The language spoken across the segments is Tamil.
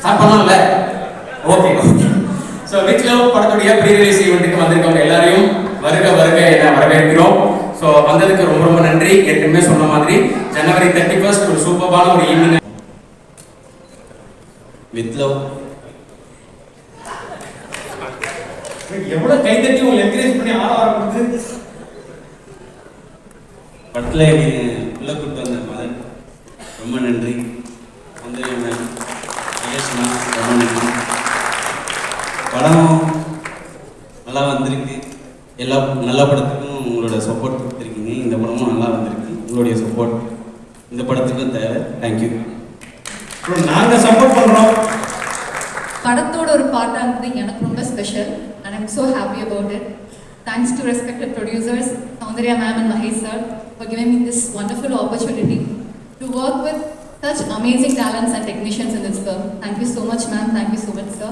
ஸ்டார்ட் பண்ணலாம்ல? ஓகே. ஸோ வித் லவ் படத்துடைய ப்ரீ ரிலீஸ் ஈவெண்ட்டுக்கு வந்திருக்கவங்க எல்லாரையும் வருக வருக என வரவேற்கிறோம். ஸோ வந்ததுக்கு ரொம்ப ரொம்ப நன்றி. ஏற்கனவே சொன்ன மாதிரி ஜனவரி 31 ஒரு சூப்பரான ஒரு ஈவினிங். வித் லவ் எவ்வளவு கைதட்டி உங்களை என்கரேஜ் பண்ணி ஆட ஆரம்பிச்சு படத்தில் உள்ள கூப்பிட்டு வந்த மதன் ரொம்ப நன்றி. வந்து யேஷ்னா ரொம்ப நன்றி. படம் நல்லா வந்திருக்கு. எல்லா நல்ல படத்துக்கும் உங்களோட சப்போர்ட் கொடுத்துருக்கீங்க. இந்த படமும் நல்லா வந்திருக்கு. உங்களுடைய சப்போர்ட் இந்த படத்துக்கும் தேவை. தேங்க்யூ. நாங்கள் சப்போர்ட் பண்ணுறோம். படத்தோட ஒரு பார்ட்டாக இருந்தது எனக்கு ரொம்ப special and I'm so happy about it. Thanks to respected producers Soundarya ma'am and Mahesh sir for giving me this wonderful opportunity to work with such amazing talents and technicians in this film. Thank you so much ma'am, thank you so much sir.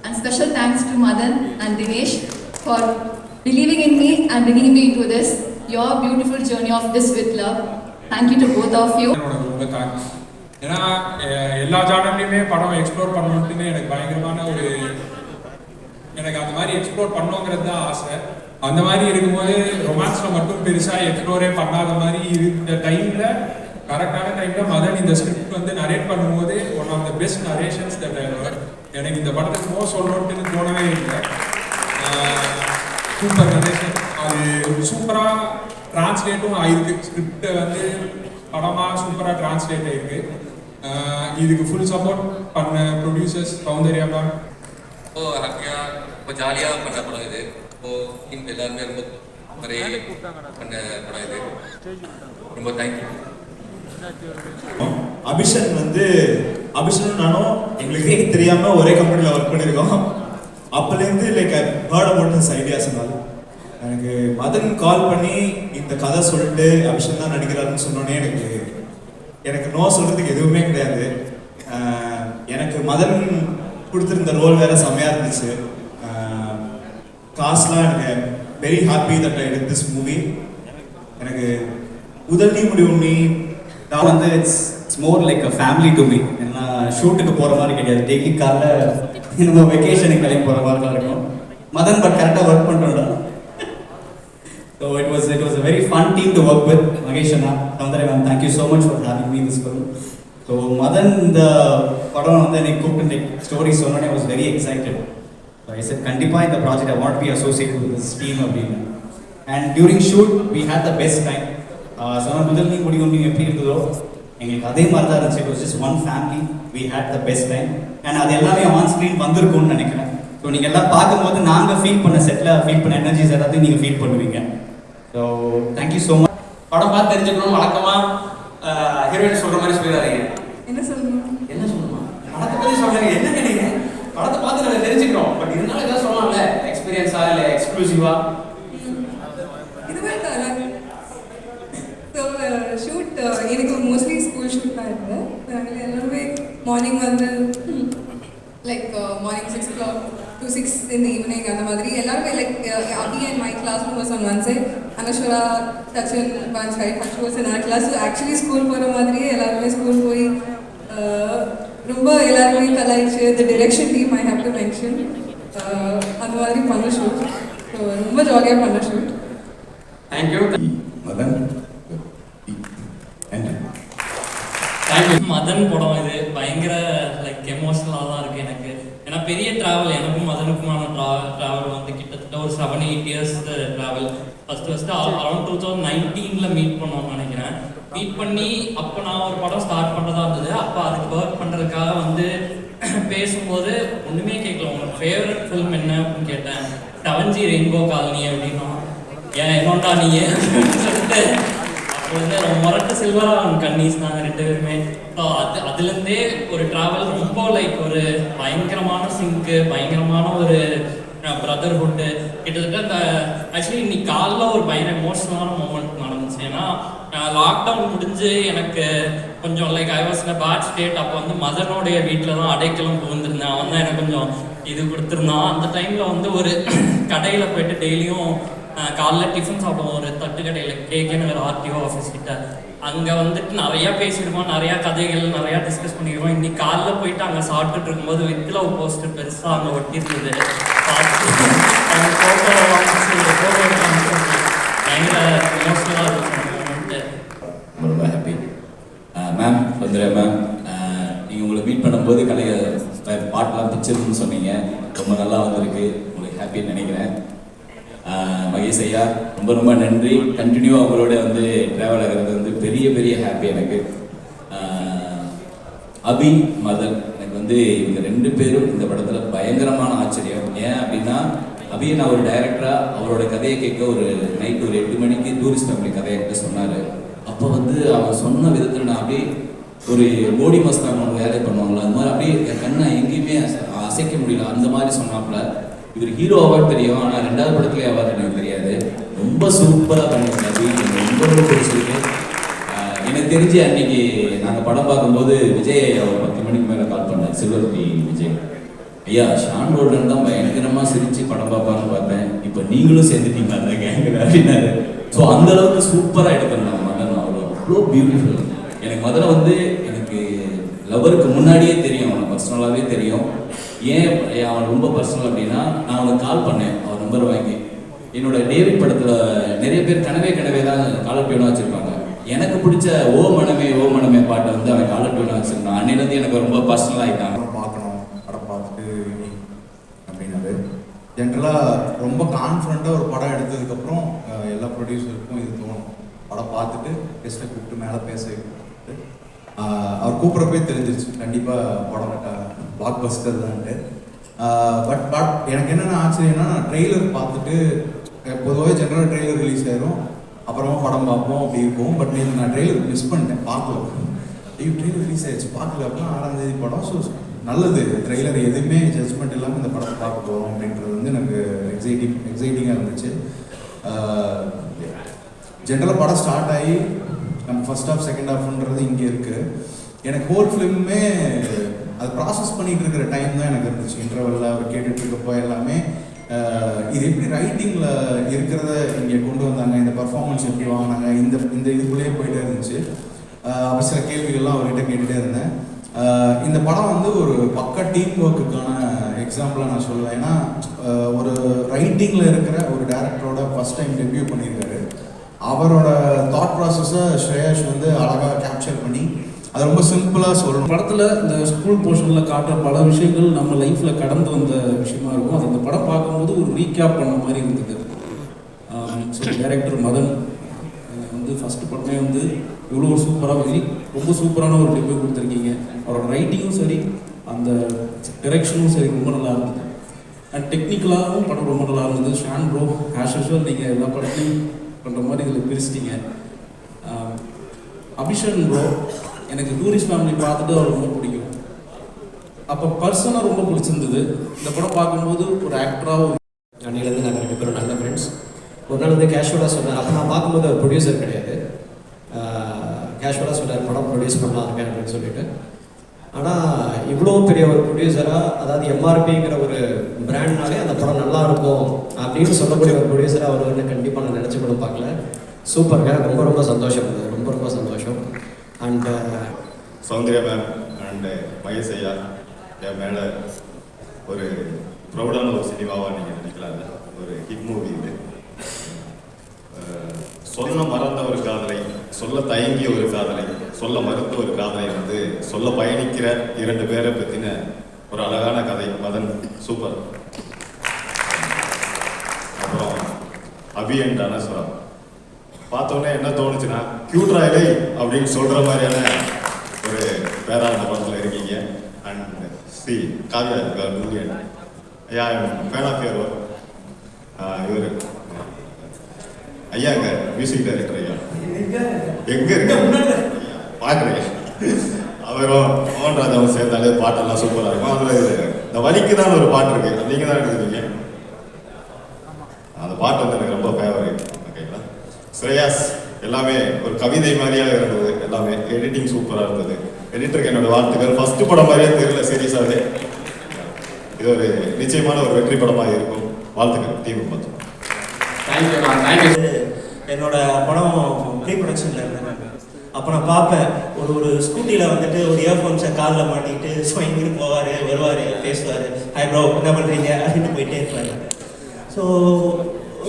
And special thanks to Madan and Dinesh for believing in me and bringing me into this your beautiful journey of this with love. Thank you to both of you. ஏன்னா எல்லா ஜானர்லையுமே படம் எக்ஸ்ப்ளோர் பண்ணணுன்ட்டுன்னு எனக்கு பயங்கரமான ஒரு எனக்கு அந்த மாதிரி எக்ஸ்ப்ளோர் பண்ணோங்கிறது தான் ஆசை. அந்த மாதிரி இருக்கும்போது ரொமான்ஸில் மட்டும் பெருசாக எக்ஸ்ப்ளோரே பண்ணாத மாதிரி இருந்த டைமில் கரெக்டான டைமில் மதன் இந்த ஸ்கிரிப்ட் வந்து நரேட் பண்ணும்போது one of the best narrations that எனக்கு இந்த படத்துக்கு மோ சொல்லணுன்ட்டுன்னு தோணவே இல்லை. Super narration. அது சூப்பராக டிரான்ஸ்லேட்டும் ஆயிருக்கு. ஸ்கிரிப்டை வந்து படமாக சூப்பராக டிரான்ஸ்லேட் ஆயிருக்கு. இதுக்கு ஃபுல் சப்போர்ட் பண்ண ப்ரொடியூசர்ஸ் சௌந்தர்யா மேம். ரொம்ப ஹாப்பியாக ரொம்ப ஜாலியாக பண்ண படம் இது. இப்போ எல்லாருமே ரொம்ப நிறைய பண்ண படம் இது. ரொம்ப தேங்க்யூ. அபிஷன் வந்து அபிஷனும் நானும் எங்களுக்கே தெரியாம ஒரே கம்பெனியில் ஒர்க் பண்ணியிருக்கோம். அப்போலேருந்து like heard about his ideas. எனக்கு மதன் கால் பண்ணி இந்த கதை சொல்லிட்டு அபிஷன் தான் நடிக்கிறாருன்னு சொன்னோன்னே எனக்கு நோ சொல்றதுக்கு எதுவுமே கிடையாது. எனக்கு மதன் கொடுத்துருந்த ரோல் வேற செம்மையா இருந்துச்சு. காஸ்ட்லாம் எனக்கு very happy that I did this movie. எனக்கு உதவி முடியும் நீ நான் வந்து it's more like a family to me. ஏன்னா ஷூட்டுக்கு போகிற மாதிரி கிடையாது. டெய்லி காலைல நம்ம வெக்கேஷனுக்கு கிளம்பி போகிற மாதிரி தான் இருக்கும். மதன் பட் கரெக்டாக work பண்ணுறோம்டா. So it was a very fun team to work with. Mahesh Anna, Soundarya ma'am, thank you so much for having me in this film. So Madan, the padam வந்து எனக்கு கூப்பிட்டு ஸ்டோரி சொன்னோன்னே I was very excited. So I said கண்டிப்பாக இந்த project I want to be associated with this team அப்படின்னு. And during shoot we had the best time. சொன்ன முதல் நீ முடியும் நீங்கள் எப்படி இருந்ததோ எங்களுக்கு அதே மாதிரி தான் இருந்துச்சு. It was just one family. We had the best time. And அது எல்லாமே ஆன் ஸ்க்ரீன் வந்திருக்கும்னு நினைக்கிறேன். ஸோ நீங்கள் எல்லாம் பார்க்கும்போது நாங்கள் ஃபீல் பண்ண செட்டில் ஃபீல் பண்ண எனர்ஜிஸ் எல்லாத்தையும் நீங்கள் ஃபீல் பண்ணுவீங்க. So thank you so much. படம் பார்த்து தெரிஞ்சுக்கணும். வழக்கமாக ஹீரோயின் சொல்கிற மாதிரி சொல்லிடாதீங்க. என்ன சொல்லணும்? என்ன சொல்லணுமா? படத்தை பற்றி சொல்லுங்க. என்ன கேட்டீங்க? படத்தை பார்த்து நாங்கள் தெரிஞ்சுக்கிறோம். பட் இருந்தாலும் எதாவது சொல்லலாம்ல, எக்ஸ்பீரியன்ஸா இல்லை எக்ஸ்க்ளூசிவா? இதுவே தரேன். ஸோ ஷூட் எனக்கு மோஸ்ட்லி ஸ்கூல் ஷூட் தான் இருக்குது. நாங்கள் எல்லாருமே மார்னிங் வந்து like morning 6 o'clock to 6 in the evening அந்த மாதிரி எல்லாருமே like Abhi and my classroom was on one side, Anashwara, Sachin, one side, Hanshu was in our class. So actually school போகிற மாதிரியே எல்லாருமே ஸ்கூல் போய் ரொம்ப எல்லாருமே கலாய்ச்சி the direction team I have to mention அந்த மாதிரி பண்ண ஷூட். ஸோ ரொம்ப ஜாலியாக பண்ண ஷூட். தேங்க்யூ மதன். மதன் படம் இது பயங்கர லைக் எமோஷனலாக தான் இருக்குது எனக்கு. ஏன்னா பெரிய ட்ராவல் எனக்கும் மதனுக்குமான ட்ராவல் வந்து கிட்டத்தட்ட ஒரு 7-8 years travel. First around 2019 meet பண்ணோம்னு நினைக்கிறேன். மீட் பண்ணி அப்போ நான் ஒரு படம் ஸ்டார்ட் பண்ணுறதா இருந்தது. அப்போ அதுக்கு ஒர்க் பண்ணுறதுக்காக வந்து பேசும்போது ஒன்றுமே கேட்கல. உங்களோட ஃபேவரட் ஃபிலிம் என்ன அப்படின்னு கேட்டேன். டவன்ஜி ரெயின்போ காலனி அப்படின்னா ஏன் என்னோண்டா நீ சொல்லிட்டு அப்போ வந்து மொரட்டு சில்வரா கன்னிஸ் நாங்கள் 2 பேருமே. ஸோ அதுலேருந்தே ஒரு ட்ராவல் ரொம்ப லைக் ஒரு பயங்கரமான சிங்க்கு, பயங்கரமான ஒரு பிரதர்ஹுட்டு. கிட்டத்தட்ட அந்த ஆக்சுவலி இன்னைக்கு காலைல ஒரு பயங்கர எமோஷனலான மூமெண்ட் நடந்துச்சு. ஏன்னா லாக்டவுன் முடிஞ்சு எனக்கு கொஞ்சம் like I was in a bad state. அப்போ வந்து மதனுடைய வீட்டில் தான் அடைக்கலம் புகுந்திருந்தேன். அவன் தான் எனக்கு கொஞ்சம் இது கொடுத்துருந்தான். அந்த டைமில் வந்து ஒரு கடையில் போயிட்டு டெய்லியும் காலைல டிஃபன் சாப்பிடுவோம் ஒரு தட்டுக்கடையில் கேகேன்னு ஒரு ஆர்டிஓ ஆஃபீஸ் கிட்ட. அங்கே வந்துட்டு நிறையா பேசியிருக்கோம், நிறையா கதைகள் நிறையா டிஸ்கஸ் பண்ணியிருக்கோம். இன்னைக்கு காலைல போயிட்டு அங்கே சாப்பிட்டுட்டு இருக்கும்போது வித் லவ் போஸ்டர் பெருசாக அங்கே ஒட்டியிருந்தது. பார்த்து அவங்க ஃபோட்டோ பயங்கர எமோஷனலாக இருக்கும். ரொம்ப ஹாப்பி மேம். வந்துடுறேன் மேம். நீங்கள் உங்களை மீட் பண்ணும்போது பாட்டெலாம் பிக்சர்ஸ்னு சொன்னீங்க, ரொம்ப நல்லா வந்திருக்கு, உங்களுக்கு ஹாப்பின்னு நினைக்கிறேன். மகேஷ் ஐயா ரொம்ப ரொம்ப நன்றி. கண்டினியூவாக அவங்களோட வந்து ட்ராவல் ஆகிறது வந்து பெரிய பெரிய ஹாப்பி எனக்கு. அபி மதன் எனக்கு வந்து இவங்க 2 பேரும் இந்த படத்தில் பயங்கரமான ஆச்சரியம். ஏன் அப்படின்னா அபியை நான் ஒரு டைரக்டராக அவரோட கதையை கேட்க ஒரு நைட் ஒரு 8 மணிக்கு டூரிஸ்ட் ஃபேமிலி கதையை கிட்ட சொன்னார். அப்போ வந்து அவன் சொன்ன விதத்தில் நான் அப்படியே ஒரு மோடி மஸ்தான் அவங்க வேலை பண்ணுவாங்களா அந்த மாதிரி அப்படியே என் கண்ணை எங்கேயுமே அசைக்க முடியல. அந்த மாதிரி சொன்னாப்புல இவர் ஹீரோ அவார்டு தெரியும், ஆனால் 2வது படத்துலேயே அவார்டு எனக்கு தெரியாது. ரொம்ப சூப்பராக பண்ணியிருந்தாரு, எனக்கு ரொம்ப ரொம்ப பிடிச்சிருக்கு. எனக்கு தெரிஞ்சு அன்னைக்கு நாங்கள் படம் பார்க்கும்போது விஜய் அவர் 10 மணிக்கு மேலே கால் பண்ணார். சில்வர்த்தி விஜய் ஐயா ஷான் ரோல்டன் தான் பயங்கரமாக சிரித்து படம் பார்ப்பான்னு பார்த்தேன், இப்போ நீங்களும் சேர்ந்துட்டீங்க அந்த கேங்கில் அப்படின்னாரு. ஸோ அந்த அளவுக்கு சூப்பராக எடுத்திருந்தாங்க மதன். அவ்வளோ பியூட்டிஃபுல். எனக்கு முதல்ல வந்து எனக்கு லவருக்கு முன்னாடியே தெரியும், அவனை பர்சனலாகவே தெரியும். ஏன் அவன் ரொம்ப பர்சனல் அப்படின்னா நான் அவனுக்கு கால் பண்ணேன், அவன் நம்பர் வாங்கி. என்னோட டேவிட் படத்தில் நிறைய பேர் கனவே கனவே தான் காலர் டியூனாக வச்சுருப்பாங்க. எனக்கு பிடிச்ச ஓ மனமே பாட்டை வந்து அவன் காலர் டியூனாக வச்சுருந்தான். அன்னிலேருந்து எனக்கு ரொம்ப பர்சனல் ஆகிட்டான். பார்க்கணும் படம் பார்த்துட்டு அப்படின்னாரு. ஜென்ரலாக ரொம்ப கான்ஃபிடண்ட்டாக ஒரு படம் எடுத்ததுக்கப்புறம் எல்லா ப்ரொடியூசருக்கும் இது தோணும், படம் பார்த்துட்டு கெஸ்ட்டை கூப்பிட்டு மேலே பேச கூப்பிட்டு அவர் கூப்பிட்றப்பே தெரிஞ்சிருச்சு கண்டிப்பாக படம் பிளாக் பஸ்டர் தான்ட்டு. பட் எனக்கு என்னென்ன ஆச்சரியம்னா ட்ரெய்லர் பார்த்துட்டு பொதுவாக ஜென்ரல் ட்ரெய்லர் ரிலீஸ் ஆயிரும், அப்புறமா படம் பார்ப்போம் அப்படி இருக்கும். பட் நான் ட்ரெய்லர் மிஸ் பண்ணிட்டேன், பார்க்கல. ஐயோ ட்ரெய்லர் ரிலீஸ் ஆயிடுச்சு பார்க்கல அப்படின்னா 6ஆம் தேதி படம். ஸோ நல்லது, ட்ரெய்லர் எதுவுமே ஜட்ஜ்மெண்ட் இல்லாமல் இந்த படத்தை பார்க்க போகிறோம் அப்படின்றது வந்து எனக்கு எக்ஸைட்டிங்காக இருந்துச்சு. ஜென்ரலாக படம் ஸ்டார்ட் ஆகி நம்ம ஃபர்ஸ்ட் ஹாஃப் செகண்ட் ஹாஃப்ன்றது இங்கே இருக்குது. எனக்கு ஹோல் ஃபிலிமுமே அது ப்ராசஸ் பண்ணிகிட்டு இருக்கிற டைம் தான் எனக்கு இருந்துச்சு. இன்டர்வலில் அவர் கேட்டுட்டு இருக்கப்போ எல்லாமே இது எப்படி ரைட்டிங்கில் இருக்கிறத இங்கே கொண்டு வந்தாங்க, இந்த பர்ஃபார்மன்ஸ் எப்படி வாங்கினாங்க, இந்த இதுக்குள்ளேயே போயிட்டே இருந்துச்சு. அப்போ சில கேள்விகள்லாம் அவர்கிட்ட கேட்டுகிட்டே இருந்தேன். இந்த படம் வந்து ஒரு பக்க டீம் ஒர்க்குக்கான எக்ஸாம்பிளாக நான் சொல்லுவேன். ஏன்னா ஒரு ரைட்டிங்கில் இருக்கிற ஒரு டேரக்டரோட ஃபஸ்ட் டைம் டெபியூ பண்ணியிருக்காரு. அவரோட தாட் ப்ராசஸை ஸ்ரேயாஷ் வந்து அழகாக கேப்சர் பண்ணி அது ரொம்ப சிம்பிளாக சொல்லணும். படத்தில் இந்த ஸ்கூல் போர்ஷனில் காட்டுற பல விஷயங்கள் நம்ம லைஃப்பில் கடந்து வந்த விஷயமா இருக்கும். அது அந்த படம் பார்க்கும்போது ஒரு ரீகேப் பண்ண மாதிரி இருந்தது. ஸோ டைரக்டர் மதன் வந்து ஃபஸ்ட்டு படமே வந்து இவ்வளோ ஒரு சூப்பராக ரொம்ப சூப்பரான ஒரு டெபியூ கொடுத்துருக்கீங்க. அவரோட ரைட்டிங்கும் சரி, அந்த டிரெக்ஷனும் சரி ரொம்ப நல்லா இருந்தது. அண்ட் டெக்னிக்கலாகவும் படம் ரொம்ப நல்லா இருந்தது. ஷான் ப்ரோ ஆஸ் யூஷுவல் நீங்கள் எல்லா படத்தையும் பண்ணுற மாதிரி இதில் பிரிச்சிட்டிங்க. அபிஷன் ப்ரோ எனக்கு டூரிஸ்ட் ஃபேமிலி பார்த்துட்டு அவர் ரொம்ப பிடிக்கும். அப்போ பர்சனாக ரொம்ப பிடிச்சிருந்தது. இந்த படம் பார்க்கும்போது ஒரு ஆக்டராக ஒரு அன்னிலேருந்து நாங்கள் 2 பேரும் நல்ல ஃப்ரெண்ட்ஸ். ஒரு நாள் வந்து கேஷுவலாக சொன்னார், அப்போ நான் பார்க்கும்போது அவர் ப்ரொடியூசர் கிடையாது, கேஷுவலாக சொன்னார் படம் ப்ரொடியூஸ் பண்ணலாம் இருக்கேன் அப்படின்னு சொல்லிட்டு. ஆனால் இவ்வளோ பெரிய ஒரு ப்ரொடியூசராக, அதாவது எம்ஆர்பிங்கிற ஒரு பிராண்ட்னாலே அந்த படம் நல்லா இருக்கும் அப்படின்னு சொல்லக்கூடிய ஒரு ப்ரொடியூசராக அவர் வந்து கண்டிப்பாக நான் நினச்சி கூட பார்க்கல. சூப்பருங்க, ரொம்ப ரொம்ப சந்தோஷம், ரொம்ப ரொம்ப சந்தோஷம். And Soundarya ma'am and Mahesh ஐயா என் மேலே ஒரு ப்ரௌடான ஒரு சினிமாவாக நீங்கள் நினைக்கலாம்ல. ஒரு ஹிட் மூவி இது. சொல்ல மறந்த ஒரு காதலை, சொல்ல தயங்கிய ஒரு காதலை, சொல்ல மறுத்த ஒரு காதலை வந்து சொல்ல பயணிக்கிற 2 பேரை பற்றின ஒரு அழகான கதை. மதன் சூப்பர். அப்புறம் அபி அண்ட் அனஸ்வரா பார்த்தோன்னே என்ன தோணுச்சுன்னா கியூட் ராயலை அப்படின்னு சொல்கிற மாதிரியான ஒரு பேரா அந்த படத்தில் இருக்கீங்க. அண்ட் சி காவ்யா லூலியன் ஐயா ஃபேன் ஆஃப் யுவர் ஒர்க். இவர் ஐயாங்க மியூசிக் டைரக்டர் ஐயா எங்கே இருக்க பார்க்குறேன். அவரும் மோகன் ராஜாவும் சேர்ந்தாலே பாட்டெல்லாம் சூப்பராக இருக்கும். அதில் இந்த வலிக்கு தான் ஒரு பாட்டு இருக்கு, நீங்கள் தான் எடுத்துருக்கீங்க. அந்த பாட்டு வந்து எனக்கு ரொம்ப ஃபேவரட். ஓகேங்களா, ஸ்ரேயாஸ் எல்லாமே ஒரு கவிதை மாதிரியாக இருந்தது. எல்லாமே எடிட்டிங் சூப்பராக இருந்தது. எடிட்டருக்கு என்னோட வாழ்த்துக்கள். ஃபர்ஸ்ட் படம் மாதிரியே தெரியல, சீரியஸாகவே இது ஒரு நிச்சயமான ஒரு வெற்றி படமாக இருக்கும். வாழ்த்துக்கள் டீமுக்கு பார்த்து. Thank you thank you. என்னோட படம் ப்ரீ ப்ரொடக்ஷனில் இருந்தேன். அப்போ நான் பார்ப்பேன் ஒரு ஸ்கூட்டியில் வந்துட்டு ஒரு இயர்ஃபோன்ஸை காலில் மாட்டிக்கிட்டு ஸ்வைங்கிட்டு போவார், வருவார், பேசுவார், ஹாய் ப்ரோ என்ன பண்ணுறீங்க அப்படின்ட்டு போயிட்டே இருப்பாரு. ஸோ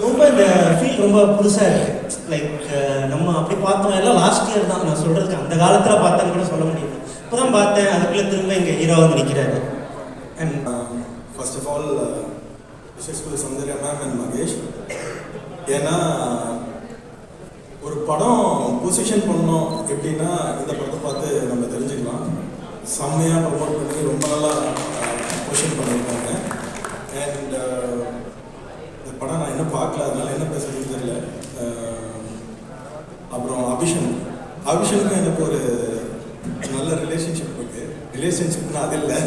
ரொம்ப இந்த ஃபீல் ரொம்ப புதுசாக இருக்குது. லைக் நம்ம அப்படி பார்த்தோம் எல்லாம் லாஸ்ட் இயர் தான் நான் சொல்கிறதுக்கு, அந்த காலத்தில் பார்த்தேன்னு கூட சொல்ல முடியும். இப்போ தான் பார்த்தேன், அதுக்குள்ளே திரும்ப இங்கே ஹீரோ வந்து நிற்கிறாரு. And first of all wishes to Soundarya ma'am and Mahesh. ஏன்னா ஒரு படம் பொசிஷன் பண்ணோம் எப்படின்னா இந்த படத்தை பார்த்து நம்ம தெரிஞ்சுக்கலாம். செம்மையாக ப்ரமோட் பண்ணி ரொம்ப நல்லா பொசிஷன் பண்ணியிருக்காங்க. அண்ட் இந்த படம் நான் இன்னும் பார்க்கல, அதனால என்ன பேசுறதுன்னு தெரியல. அப்புறம் அபிஷனுக்கும் எனக்கு ஒரு நல்ல ரிலேஷன்ஷிப் இருக்கு. ரிலேஷன்ஷிப்னா அது இல்லை,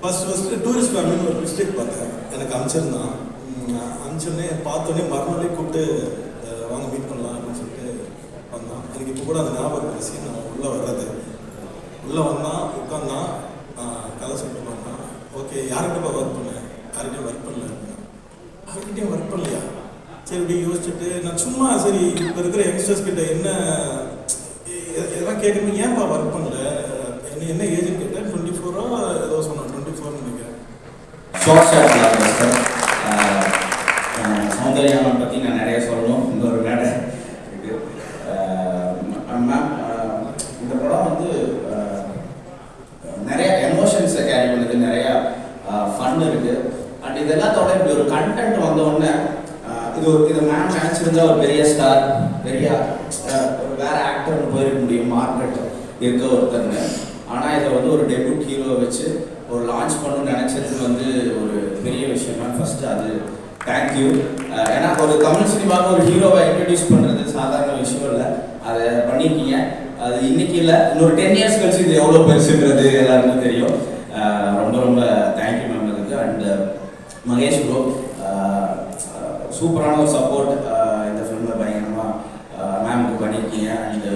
ஃபர்ஸ்ட் டூரிஸ்ட் ஃபேமிலின்னு ஒரு மிஸ்டேக் பார்த்தேன். எனக்கு அனுப்பிச்சிருந்தான். அனுப்பிச்சோடனே பார்த்தோன்னே மறுநாளே கூப்பிட்டு வாங்க மீட் பண்ணலாம் அப்படின்னு சொல்லிட்டு வந்தான். எனக்கு இப்போ கூட அந்த ஞாபகம் இருக்குது. சீன் நான் உள்ளே வர்றது, உள்ளே வந்தான், உட்காந்தான், கதை சொல்லிட்டு வந்தான். ஓகே யார்கிட்ட ஒர்க் பண்ணேன், யார்கிட்டையும் ஒர்க் பண்ணல, யார்கிட்டையும் ஒர்க் பண்ணலையா, சரி இப்படி யோசிச்சுட்டு நான் சும்மா சரி இப்போ இருக்கிற யங்ஸ்டர்ஸ் கிட்ட என்ன எதெல்லாம் கேட்குறீங்க, ஏன்ப்பா ஒர்க் பண்ணல, என்ன ஏஜென்ட் கேட்டேன், 24 ஏதோ சொன்னான், 24 நினைக்கிறேன். ஷார்ட் சார் சௌந்தர்யாவை பற்றி நான் நிறைய சொல்லணும். இன்னொரு மேடை இருக்குது மேம். இந்த படம் வந்து நிறைய எமோஷன்ஸை கேரி பண்ணுது, நிறையா ஃபன் இருக்குது. அண்ட் இது எல்லாத்தோட இப்படி ஒரு கண்டென்ட் வந்தோடனே இது மேம் நினச்சிருந்தா ஒரு பெரிய ஸ்டார், பெரிய வேற ஆக்டர்னு போயிருக்க முடியும், மார்க்கெட் இருக்க ஒருத்தர்னு. ஆனால் இதை வந்து ஒரு டெபியூட் ஹீரோவை வச்சு ஒரு லான்ச் பண்ணணும்னு நினச்சது வந்து ஒரு பெரிய விஷயம் தான். ஃபஸ்ட்டு அது தேங்க்யூ. ஏன்னா ஒரு தமிழ் சினிமாவுக்கு ஒரு ஹீரோவை இன்ட்ரடியூஸ் பண்ணுறது சாதாரண விஷயம் இல்லை, அதை பண்ணியிருக்கீங்க. அது இன்னைக்கு இல்லை, இன்னொரு 10 இயர்ஸ் கழிச்சு இது எவ்வளோ பெருசுங்கிறது எல்லாருக்கும் தெரியும். ரொம்ப ரொம்ப தேங்க்யூ மேம் இதுக்கு. அண்ட் மகேஷ் ப்ரோ சூப்பரான ஒரு சப்போர்ட் இந்த ஃபிலிமில் பயங்கரமாக மேமுக்கு பண்ணியிருக்கீங்க. அண்டு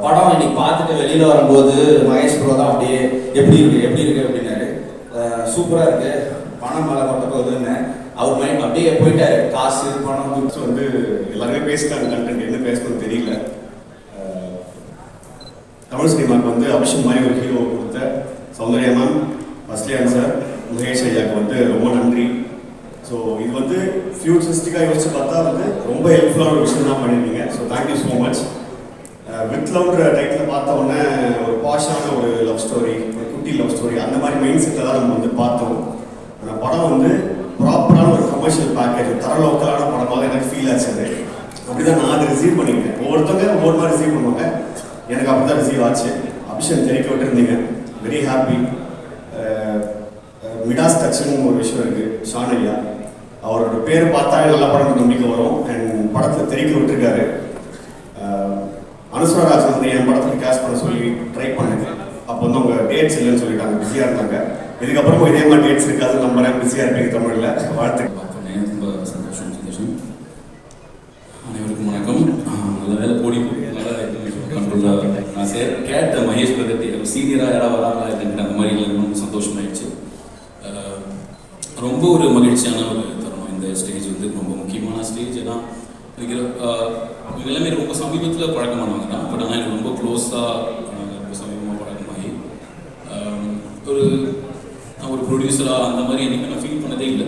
படம் இன்னைக்கு பார்த்துட்டு வெளியில் வரும்போது மகேஷ் ப்ரோ தான் அப்படியே எப்படி இருக்கு அப்படின்னாரு. சூப்பராக இருக்கு, பணம் மேலே கொட்ட போகுதுன்னு அவர் மைண்ட் அப்படியே போயிட்டாரு. காசு பணம் வந்து எல்லாருமே பேசிட்டாங்க, கண்டென்ட் என்ன பேசணும்னு தெரியல. தமிழ் சினிமாவுக்கு வந்து அபிஷன் மாதிரி ஒரு ஹீரோ கொடுத்த சௌந்தர்யா மேம், வஸ்லியான் சார், மகேஷ் ஐயாவுக்கு வந்து ரொம்ப நன்றி. ஸோ இது வந்து ஃபியூச்சரிஸ்டிக்காக யோசிச்சு பார்த்தா வந்து ரொம்ப ஹெல்ப்ஃபுல்லான ஒரு விஷயம் தான் பண்ணியிருக்கீங்க. So thank you so much. With லவ்ன்ற டைட்டில் பார்த்த உடனே ஒரு பாஷான ஒரு லவ் ஸ்டோரி, ஒரு குட்டி லவ் ஸ்டோரி, அந்த மாதிரி மைண்ட் செட்டில் தான் நம்ம வந்து பார்த்தோம். அந்த படம் வந்து ப்ராப்பரான ஒரு கமர்ஷியல் பேக்கேஜ், தர லோக்கலான படமாக எனக்கு ஃபீல் ஆச்சு. அது அப்படி தான் நான் அதை ரிசீவ் பண்ணிக்கிட்டேன். ஒவ்வொருத்தவங்க ஒவ்வொரு மாதிரி ரிசீவ் பண்ணுவாங்க, எனக்கு அப்படி தான் ரிசீவ் ஆச்சு. அபிஷன் தெரிவிக்க விட்டுருந்தீங்க, வெரி ஹாப்பி. மிடாஸ் டச்சுன்னு ஒரு விஷயம் இருக்குது, ஷான் ஐயா அவரோட பேர் பார்த்தா நல்ல படம் நம்பிக்கை வரும். அண்ட் படத்தில் தெரிவிக்க விட்டுருக்காரு. அனுஸ்வரராஜ் வந்து என் படத்துக்கு கேஷ் பண்ண சொல்லி ட்ரை பண்ணுங்க. அப்போ வந்து அவங்க டேட்ஸ் இல்லைன்னு சொல்லிட்டாங்க, பிஸியாக இருந்தாங்க. இதுக்கப்புறமும் இதே மாதிரி டேட்ஸ் இருக்காது, நம்புறேன் பிஸியாக இருப்பீங்க தமிழில். வாழ்த்து. ரொம்ப சந்தோஷம். அனைவருக்கும் வணக்கம். நல்ல வேலை போடி நல்லா கண்ட்ரோலாக நான் கேட்ட மகேஷ் பிரகதி சீனியராக யாராவது வராங்களா இல்லைன்னு அந்த மாதிரி இல்லை, ரொம்ப சந்தோஷமாயிடுச்சு. ரொம்ப ஒரு மகிழ்ச்சியான ஒரு தருணம். இந்த ஸ்டேஜ் வந்து ரொம்ப முக்கியமான ஸ்டேஜ். ஏன்னா இவங்க எல்லாமே ரொம்ப சமீபத்தில் பழக்கமானவங்க தான். பட் ஆனால் எனக்கு ரொம்ப க்ளோஸாக ரொம்ப சமீபமாக பழக்கமாகி நான் ஒரு ப்ரொடியூசராக அந்த மாதிரி என்றைக்கும் நான் ஃபீல் பண்ணதே இல்லை.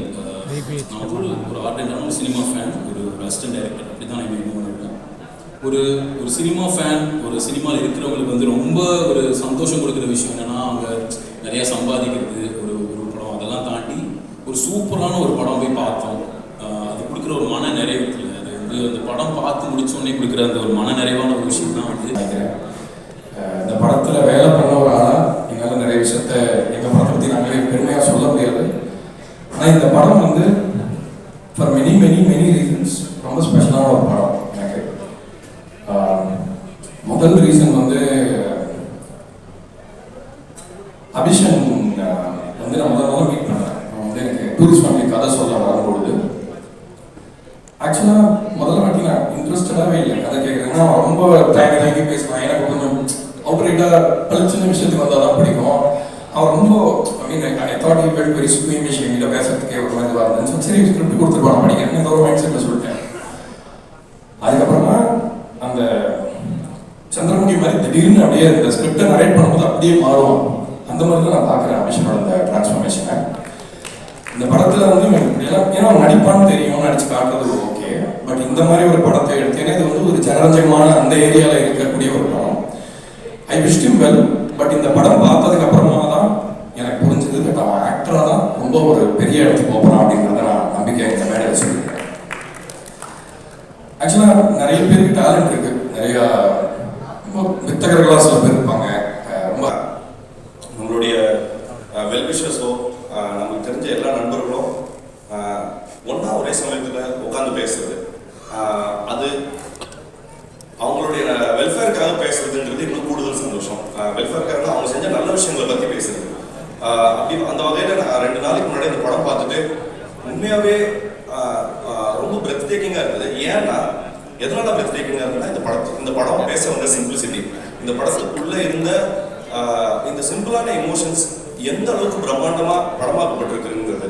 நான் ஒரு ஆர்டெண்டான ஒரு சினிமா ஃபேன், ஒரு அசிஸ்டன்ட் டைரக்டர், அப்படி தான் நான் இன்னும் பண்ணிருக்கேன். ஒரு சினிமா ஃபேன், ஒரு சினிமாவில் இருக்கிறவங்களுக்கு வந்து ரொம்ப ஒரு சந்தோஷம் கொடுக்குற விஷயம் என்னென்னா அவங்க நிறையா சம்பாதிக்கிறது, ஒரு படம் அதெல்லாம் தாண்டி ஒரு சூப்பரான ஒரு படம் போய் பார்த்தோம். அது கொடுக்குற ஒரு மன நிறைவு இருக்குல்ல, அது வந்து அந்த படம் பார்த்து முடிச்சோடனே கொடுக்குற அந்த ஒரு மன நிறைவான ஒரு விஷயம் தான் வந்து நினைக்கிறேன். இந்த படத்தில் வேலை பண்ண ஒரு ஆளாக எங்களால் நிறைய விஷயத்த எங்கள் படத்தை பற்றி நாங்களே பெருமையாக சொல்ல முடியாது. ஆனால் இந்த படம் வந்து ஃபார் மெனி ரீசன்ஸ் ரொம்ப ஸ்பெஷலான ஒரு படம் எனக்கு. முதல் ரீசன் வந்து அபிஷன் வந்து நான் முதல்ல மீட் பண்ணேன். வந்து எனக்கு டூரிஸ்ட் ஃபேமிலி கதை சொல்ல வரும்பொழுது ஆக்சுவலாக முதல்ல வாட்டி நான் இன்ட்ரெஸ்டடாகவே இல்லை கதை கேட்குறேன்னா. ரொம்ப தேங்கி பேசுவேன். எனக்கு கொஞ்சம் அவுட்ரைட்டாக பளிச்சின விஷயத்துக்கு வந்தால் தான் பிடிக்கும். அவர் ரொம்ப I thought you well very squeamish எங்கிட்ட பேசுறதுக்கே ஒரு மாதிரி இதுவாக இருந்துச்சு. சரி ஸ்கிரிப்ட் கொடுத்துருப்பாங்க படிக்கிறேன் ஏதோ ஒரு மைண்ட் செட்டில் சொல்லிட்டேன். அதுக்கப்புறமா அந்த சந்திரமுகி மாதிரி திடீர்னு அப்படியே இந்த ஸ்கிரிப்டை நரேட் பண்ணும்போது அப்படியே மாறும். அந்த மாதிரி தான் நான் பார்க்குறேன் அபிஷனோட இந்த டிரான்ஸ்ஃபர்மேஷனை. இந்த படத்தில் வந்து எல்லாம் ஏன்னா நடிப்பான்னு தெரியும், நடிச்சு காட்டுறது ஓகே. பட் இந்த மாதிரி ஒரு படத்தை எடுத்தேன்னா இது வந்து ஒரு ஜனரஞ்சகமான அந்த ஏரியாவில் இருக்கக்கூடிய ஒரு படம். I wish him well. But இந்த படம் பார்த்ததுக்கு அப்புறமா தான் எனக்கு புரிஞ்சது பட் அவன் ஆக்டராக தான் ரொம்ப ஒரு பெரிய இடத்துக்கு போகிறான் அப்படிங்கிறத நான் நம்பிக்கை இந்த மேடையில் சொல்லியிருக்கேன். ஆக்சுவலாக நிறைய பேருக்கு டேலண்ட் இருக்கு, நிறையா வித்தகர்களாக சில பேர் இருப்பாங்க. ரொம்ப நம்மளுடைய வெல்விஷர்ஸோ நமக்கு தெரிஞ்ச எல்லா நண்பர்களும் ஒன்றா ஒரே சமயத்தில் உட்காந்து பேசுறது, அது அவங்களுடைய வெல்ஃபேருக்காக பேசுறதுன்றது இன்னும் கூடுதல் சந்தோஷம். வெல்ஃபேருக்காக அவங்க செஞ்ச நல்ல விஷயங்களை பற்றி பேசுறது. அப்படி அந்த வகையில் நான் 2 நாளைக்கு முன்னாடி இந்த படம் பார்த்துட்டு உண்மையாகவே ரொம்ப பிரெத் டேக்கிங்காக இருக்குது. ஏன்னா எதனால பிரெத் டேக்கிங்காக இருக்குன்னா இந்த படம் பேச வந்த சிம்பிளிசிட்டி, இந்த படத்துக்குள்ளே இருந்த இந்த சிம்பிளான எமோஷன்ஸ் எந்த அளவுக்கு பிரம்மாண்டமாக படமாக்கப்பட்டிருக்குங்கிறது.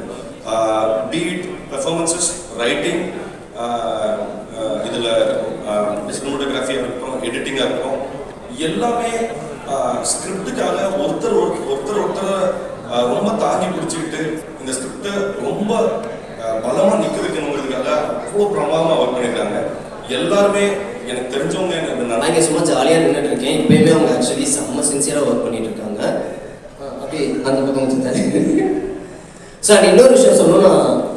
பீட் பெர்ஃபார்மன்சஸ், ரைட்டிங், இதில் சினிமோட்டோகிராஃபியாக இருக்கட்டும், எடிட்டிங்காக இருக்கட்டும், எல்லாமே ஸ்கிரிப்டுக்காக ஒருத்தர் ரொம்ப தாங்கி பிடிச்சிக்கிட்டு இந்த ஸ்கிரிப்டை ரொம்ப பலமாக நிற்க வைக்கணுங்கிறதுக்காக அவ்வளோ பிரமாதமாக ஒர்க் பண்ணியிருக்காங்க. எல்லாருமே எனக்கு தெரிஞ்சவங்க நான் இங்கே சும்மா ஜாலியாக நின்றுட்டு இருக்கேன். இப்போயுமே அவங்க ஆக்சுவலி செம்ம சின்சியராக ஒர்க் பண்ணிட்டு இருக்காங்க. அப்படி அந்த பக்கம் கொஞ்சம் தள்ளி. ஸோ அண்ட் இன்னொரு விஷயம் சொல்லணும்னா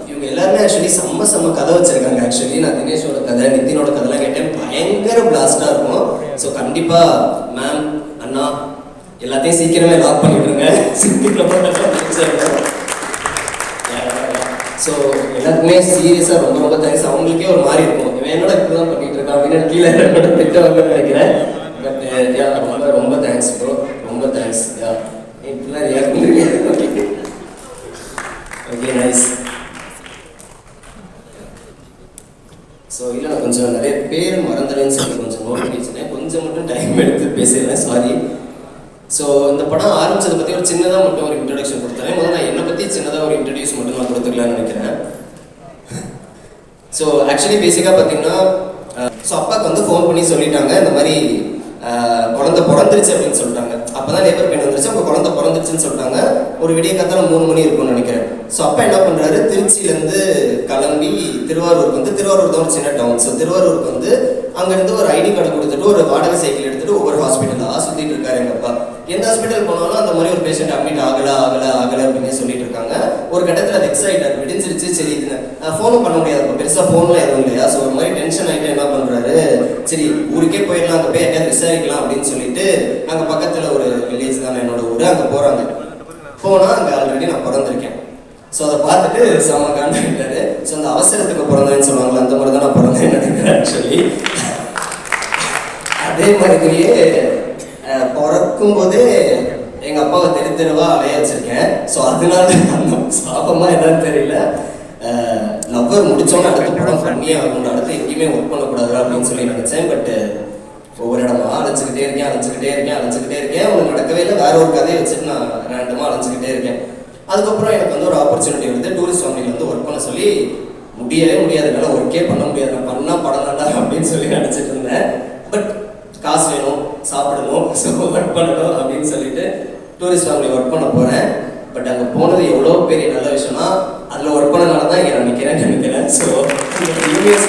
இவங்க எல்லாருமே ஆக்சுவலி செம்ம கதை வச்சிருக்காங்க. ஆக்சுவலி நான் தினேஷோட கதை, நிதினோட கதைலாம் கேட்டேன், பயங்கர பிளாஸ்டாக இருக்கும். ஸோ கண்டிப்பாக மேம், அண்ணா எல்லாத்தையும் சீக்கிரமே லாக் பண்ணிவிடுங்க. ஸோ எல்லாருக்குமே சீரியஸாக ரொம்ப தேங்க்ஸ். அவங்களுக்கே ஒரு மாதிரி இருக்கும், இவன் என்னோட இப்படிதான் பண்ணிட்டு இருக்கான் அப்படின்னு கீழே திட்டவாங்கன்னு நினைக்கிறேன். பட் ரொம்ப தேங்க்ஸ் ப்ரோ, ரொம்ப தேங்க்ஸ். இப்படிலாம் ரியாக்ட் பண்ணுறீங்க. Okay nice. ஸோ இல்லை நான் கொஞ்சம் நிறைய பேர் மறந்துடுன்னு சொல்லி கொஞ்சம் நோட் பண்ணி வச்சுட்டேன். கொஞ்சம் மட்டும் டைம் எடுத்து பேசிடுறேன், சாரி. ஸோ இந்த படம் ஆரம்பிச்சதை பற்றி ஒரு சின்னதாக மட்டும் ஒரு இன்ட்ரடக்ஷன் கொடுத்துறேன். முதல்ல நான் என்னை பற்றி சின்னதாக ஒரு இன்ட்ரடியூஸ் மட்டும் நான் கொடுத்துக்கலான்னு நினைக்கிறேன். ஸோ ஆக்சுவலி பேசிக்காக பார்த்தீங்கன்னா ஸோ அப்பாவுக்கு வந்து ஃபோன் பண்ணி சொல்லிட்டாங்க இந்த மாதிரி குழந்தை பிறந்துருச்சு அப்படின்னு சொல்லிட்டாங்க. அப்போ தான் லேபர் பெயின் வந்துருச்சு, அவங்க குழந்தை பிறந்துருச்சுன்னு சொல்லிட்டாங்க. ஒரு விடிய காத்தால 3 மணி இருக்கும்னு நினைக்கிறேன். ஸோ அப்பா என்ன பண்ணுறாரு, திருச்சியிலேருந்து கிளம்பி திருவாரூருக்கு வந்து, திருவாரூர் தான் ஒரு சின்ன டவுன். ஸோ திருவாரூருக்கு வந்து அங்கேருந்து ஒரு ஐடி கார்டு கொடுத்துட்டு ஒரு வாடகை சைக்கிள் எடுத்துகிட்டு ஒவ்வொரு ஹாஸ்பிட்டலாக சுற்றிட்டு இருக்காரு எங்கள் அப்பா. எந்த ஹாஸ்பிட்டல் போனாலும் அந்த மாதிரி ஒரு பேஷண்ட் அட்மிட் ஆகலை அப்படின்னு சொல்லிட்டு இருக்காங்க. ஒரு கட்டத்தில் வெக்ஸ் ஆகிட்டார், விடிஞ்சிருச்சு. சரி இது ஃபோனும் பண்ண முடியாது, பெருசாக ஃபோன்லாம் எதுவும் இல்லையா. ஸோ ஒரு மாதிரி டென்ஷன் ஆகிட்டு என்ன பண்ணுறாரு, சரி ஊருக்கே போயிடலாம், அங்கே போய் யாரையாவது விசாரிக்கலாம் அப்படின்னு சொல்லிட்டு அங்கே பக்கத்தில் ஒரு வில்லேஜ் தானே என்னோட ஊர், அங்கே போகிறாங்க. போனால் அங்கே ஆல்ரெடி நான் பிறந்திருக்கேன். ஸோ அதை பார்த்துட்டு செம்ம காண்டாகிட்டாரு. ஸோ அந்த அவசரத்துக்கு பிறந்தேன்னு சொல்லுவாங்களே, அந்த மாதிரி தான் நான் பிறந்தேன்னு நினைக்கிறேன். ஆக்சுவலி அதே மாதிரியே பிறக்கும் போதே எங்கள் அப்பாவை தெருவா அலைய வச்சிருக்கேன். ஸோ அதனால அந்த சாபமாக என்னன்னு தெரியல. லவ்வர் முடிச்சோன்னு அடுத்த படம் ஃபன்னியாக இருக்கும், அடுத்து எங்கேயுமே ஒர்க் பண்ணக்கூடாது அப்படின்னு சொல்லி நினச்சேன். பட் ஒவ்வொரு இடமா அழைச்சிக்கிட்டே இருக்கேன். ஒன்று நடக்கவே இல்லை, வேற ஒரு கதையை வச்சுட்டு நான் ரேண்டமாக அழைச்சிக்கிட்டே இருக்கேன். அதுக்கப்புறம் எனக்கு வந்து ஒரு ஆப்பர்ச்சுனிட்டி வந்து டூரிஸ்ட் ஃபேமிலியில் வந்து ஒர்க் பண்ண சொல்லி, முடியவே முடியாது, என்னால் ஒர்க்கே பண்ண முடியாது, நான் பண்ணால் படம் தாண்டா அப்படின்னு சொல்லி நினச்சிட்டு இருந்தேன். பட் காசு வேணும், சாப்பிடணும், ஸோ ஒர்க் பண்ணணும் அப்படின்னு சொல்லிட்டு டூரிஸ்ட் ஃபேமிலி ஒர்க் பண்ண போகிறேன். பட் அங்கே போனது எவ்வளோ பெரிய நல்ல விஷயம்னா அதில் ஒர்க் பண்ணனால தான் இங்கே நான் நிற்கிறேன். ஸோ யூனிவர்ஸ்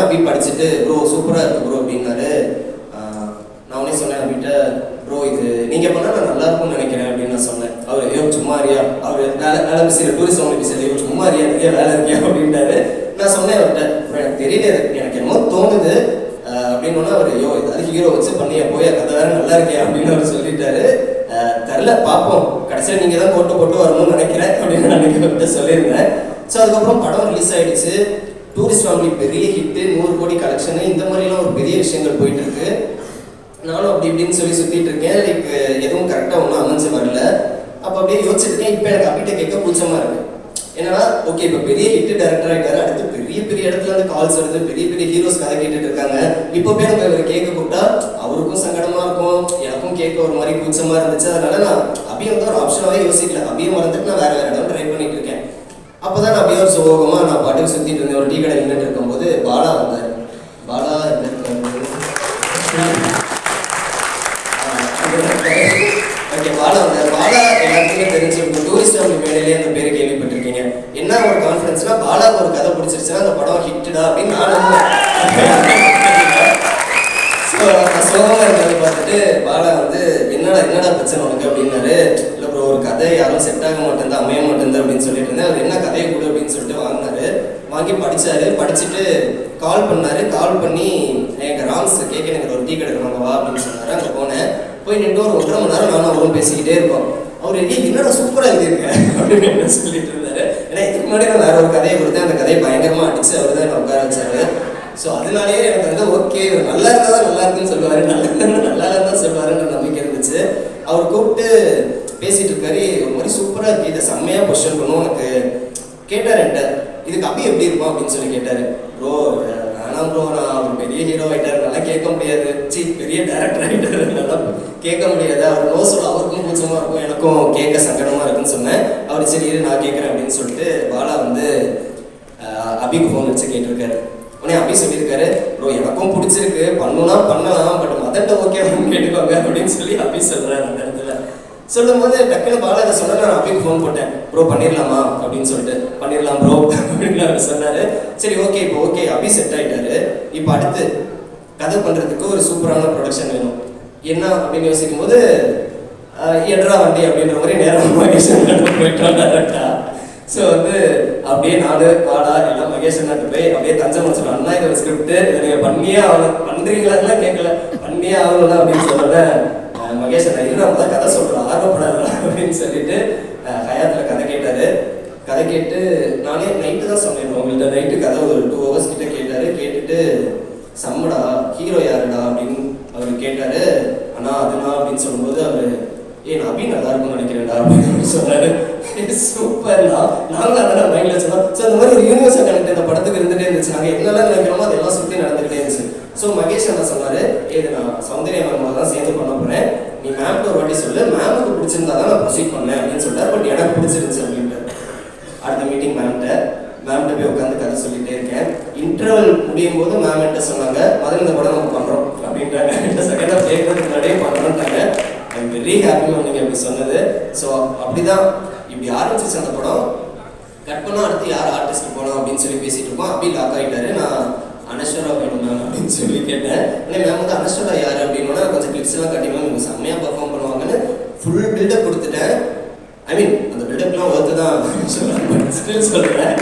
அப்படி படிச்சுட்டு ப்ரோ சூப்பராக இருக்குது ப்ரோ அப்படின்னாரு. நான் உடனே சொன்னேன் அப்படின்ட்ட, ப்ரோ இது நீங்கள் பண்ணால் நான் நல்லா இருக்கும்னு நினைக்கிறேன் அப்படின்னு நான் சொன்னேன். அவர் ஐயோ சும்மா அறியா, அவர் வேலை பிஸியில் டூரிஸ்ட் ஃபேமிலி பிஸியில் ஐயோ சும்மா அறியா நிறைய வேலை இருக்கியா அப்படின்ட்டாரு. நான் சொன்னேன் அவர்கிட்ட, எனக்கு தெரியல, எனக்கு என்னமோ தோணுது அப்படின்னு. அவர் ஐயோ அதுக்கு ஹீரோ வச்சு பண்ணியா போய் கதை வேற நல்லா இருக்கே அப்படின்னு அவர் சொல்லிட்டாரு. தெரில பார்ப்போம், கடைசியில் நீங்கள் தான் போட்டு வரணும்னு நினைக்கிறேன் அப்படின்னு நான் அவர்கிட்ட சொல்லியிருந்தேன். ஸோ அதுக்கப்புறம் படம் ரிலீஸ் ஆகிடுச்சு. டூரிஸ்ட் ஃபேமிலி பெரிய ஹிட்டு, 100 கோடி கலெக்ஷனு, இந்த மாதிரிலாம் ஒரு பெரிய விஷயங்கள் போயிட்டு இருக்கு. நானும் அப்படி இப்படின்னு சொல்லி சுற்றிட்டு இருக்கேன். லைக் எதுவும் கரெக்டாக ஒன்றும் அமைஞ்சு வரல. அப்போ அப்படியே யோசிச்சிருக்கேன். இப்போ எனக்கு அப்பிட்ட கேட்க கூச்சமாக இருக்குது. என்னன்னா ஓகே இப்போ பெரிய ஹிட் டைரக்டர் ஆகிட்டாரு, அடுத்து பெரிய இடத்துல இருந்து கால்ஸ் வருது, பெரிய ஹீரோஸ் கதை கேட்டுட்டு இருக்காங்க. இப்போ போய் நம்ம இவர் கேட்க கூப்பிட்டா அவருக்கும் சங்கடமாக இருக்கும், எனக்கும் கேட்க ஒரு மாதிரி கூச்சமாக இருந்துச்சு. அதனால நான் அபியை வந்து ஒரு ஆப்ஷனாகவே யோசிக்கல. அபியை மறந்துட்டு நான் வேறு இடம் ட்ரை பண்ணிட்டு இருக்கேன். அப்போ தான் நான் அப்படியே ஒரு சோகமாக நான் பாட்டுக்கு சுற்றிட்டு இருந்தேன். ஒரு டீ கடை நின்றுட்டு இருக்கும்போது பாலா வந்தார். பாலா ஓகே, பாலா வந்தார். பாலா எல்லாத்துக்குமே தெரிஞ்சிருக்கும். டூரிஸ்ட் ஃபேமிலி மேடையிலே அந்த பேர் கேள்விப்பட்டிருக்கீங்க. என்ன ஒரு கான்ஃபிடன்ஸ்னா, பாலாவுக்கு ஒரு கதை பிடிச்சிருச்சுன்னா அந்த படம் ஹிட்டுடா அப்படின்னு நான் சோகமாக இருக்கிறத பார்த்துட்டு பாலா வந்து என்னடா பிரச்சனை உனக்கு அப்படின்னாரு. இல்லை ப்ரோ, ஒரு கதை யாரும் செட் ஆக மாட்டேன், அமைய மாட்டேன் அப்படின்னு சொல்லிட்டு இருந்தேன். அவர் என்ன கதையை கொடு அப்படின்னு சொல்லிட்டு வாங்கி படித்தாரு. படிச்சுட்டு கால் பண்ணார். கால் பண்ணி எங்கள் ராம்ஸ் கேட்க எனக்கு ஒரு டீ கிடைக்கணும் வா அப்படின்னு சொன்னார். அங்கே போனேன். போய் நின்று ஒரு 1.5 மணி நேரம் நானும் அவரும் பேசிக்கிட்டே இருப்போம். அவர் என்னடா சூப்பராக எழுதியிருக்க அப்படின்னு சொல்லிட்டு இருந்தாரு. ஏன்னா இதுக்கு முன்னாடி நான் வேற ஒரு கதையை கொடுத்தேன். அந்த கதையை பயங்கரமாக அடிச்சு அவர் தான் என்னை உட்கார வச்சாரு. ஸோ அதனாலேயே எனக்கு வந்து ஓகே, நல்லா இருந்தால் தான் நல்லா இருக்குன்னு சொல்லுவார், நல்லா இருந்தால் சொல்லுவாருன்ற நம்பிக்கை இருந்துச்சு. அவர் கூப்பிட்டு பேசிட்டு இருக்காரு. ஒரு மாதிரி சூப்பராக இருக்கு, இதை செம்மையாக கொஸ்டின் பண்ணுவோம் உனக்கு கேட்டார். என்கிட்ட இதுக்கு அபி எப்படி இருக்கும் அப்படின்னு சொல்லி கேட்டார். ப்ரோ வேணாம் ப்ரோ, நான் அவர் பெரிய ஹீரோ ஆகிட்டார், நல்லா கேட்க முடியாது. பெரிய டேரக்டர் ஆகிட்டார், நல்லா கேட்க முடியாது. அவர் நோ சொல்ல அவருக்கும் கூச்சமாக இருக்கும், எனக்கும் கேட்க சங்கடமாக இருக்குன்னு சொன்னேன். அவர் சரி நான் கேட்குறேன் அப்படின்னு சொல்லிட்டு பாலா வந்து அபிக்கு ஃபோன் வச்சு கேட்டிருக்காரு. உடனே அபி சொல்லியிருக்காரு, ப்ரோ எனக்கும் பிடிச்சிருக்கு, பண்ணணும்னா பண்ணலாம், பட் மதட்ட ஓகே கேட்டுக்கோங்க அப்படின்னு சொல்லி அபி சொல்கிறார். அந்த இடத்துல சொல்லும் போது டக்குன்னு பாலா இதை சொன்ன நான் அபிக்கு ஃபோன் போட்டேன். ப்ரோ பண்ணிடலாமா அப்படின்னு சொல்லிட்டு. பண்ணிடலாம் ப்ரோ அப்படின்னு அவர் சொன்னார். சரி ஓகே, இப்போ ஓகே அபி செட் ஆகிட்டாரு. இப்போ அடுத்து கதை பண்ணுறதுக்கு ஒரு சூப்பரான ப்ரொடக்ஷன் வேணும். என்ன அப்படின்னு யோசிக்கும் போது எட்ரா வண்டி அப்படின்ற மாதிரி நேரம் மகேஷ் போயிட்டோம் டேரக்டா. ஸோ வந்து அப்படியே நாடு பாடா எல்லாம் மகேஷ் அண்ணாட்டு போய் அப்படியே தஞ்சை சொல்லுவேன். அண்ணா இது ஒரு ஸ்கிரிப்ட், இதை நீங்கள் பண்ணியே ஆகணும், பண்ணுறீங்களான்னா கேட்கல, பண்ணியே ஆகணும்னா அப்படின்னு சொன்னேன். மகேஷ் அண்ணா இல்லை நம்ம தான் கதை சொல்கிறோம், ஆர்வப்படாதா அப்படின்னு சொல்லிட்டு ஹயாத்தில் கதை கேட்டார். கதை கேட்டு நானே நைட்டு தான் சொன்னேன் உங்கள்கிட்ட. நைட்டு கதை ஒரு 2 hours கிட்ட கேட்டார். கேட்டுட்டு செம்மடா ஹீரோ யாருடா அப்படின்னு அவர் கேட்டார். அண்ணா அதுனா அப்படின்னு சொல்லும்போது அவர் நான் அபி நல்லா இருக்கும்னு நினைக்கிறேன்டா அப்படின்னு சொன்னாரு. சூப்பர்ண்ணா, நாங்களும் அதெல்லாம் மைண்டில் சொன்னோம். ஸோ இந்த மாதிரி ஒரு யூனிவர்சல் கனெக்ட் இந்த படத்துக்கு இருந்துகிட்டே இருந்துச்சு. நாங்கள் என்னெல்லாம் நினைக்கிறோமோ அதெல்லாம் சுற்றி நடந்துகிட்டே இருந்துச்சு. ஸோ மகேஷ் என்ன சொன்னார், இது நான் சௌந்தர்யா மேம் தான் சேர்ந்து பண்ண போகிறேன், நீ மேம்கிட்ட ஒரு வாட்டி சொல்லு, மேமுக்கு பிடிச்சிருந்தா தான் நான் ப்ரொசீட் பண்ணேன் அப்படின்னு சொல்லிட்டார். பட் எனக்கு பிடிச்சிருந்துச்சு அப்படின்ட்டு அடுத்த மீட்டிங் மேம்கிட்ட போய் உட்காந்து கதை சொல்லிகிட்டே இருக்கேன். இன்டர்வல் முடியும் போது மேம் என்கிட்ட சொன்னாங்க, முதல்ல இந்த படம் நம்ம பண்ணுறோம் அப்படின்ட்டாங்க. 2 செகண்டாக கேட்கறதுக்கு முன்னாடியே பண்ணுறோன்ட்டாங்க. I am very happy ma'am நீங்கள் அப்படி சொன்னது. ஸோ அப்படி தான் இப்படி ஆரம்பிச்சிச்சு அந்த படம். கட் பண்ணால் அடுத்து யார் ஆர்டிஸ்ட் போகலாம் அப்படின்னு சொல்லி பேசிகிட்டு இருக்கோம். அப்படி லாக் ஆகிட்டாரு. நான் அனஸ்வரா வேணும் மேம் அப்படின்னு சொல்லி கேட்டேன். ஆனால் மேம் வந்து அனஸ்வரா யார் அப்படின்னா கொஞ்சம் கிளிப்ஸ் எல்லாம் கட்டி மேம் இவங்க செம்மையாக பர்ஃபார்ம் பண்ணுவாங்கன்னு ஃபுல் பில்டப் கொடுத்துட்டேன். ஐ மீன் அந்த பில்டப்லாம் ஒர்த்து தான் ஸ்டில் சொல்கிறேன்.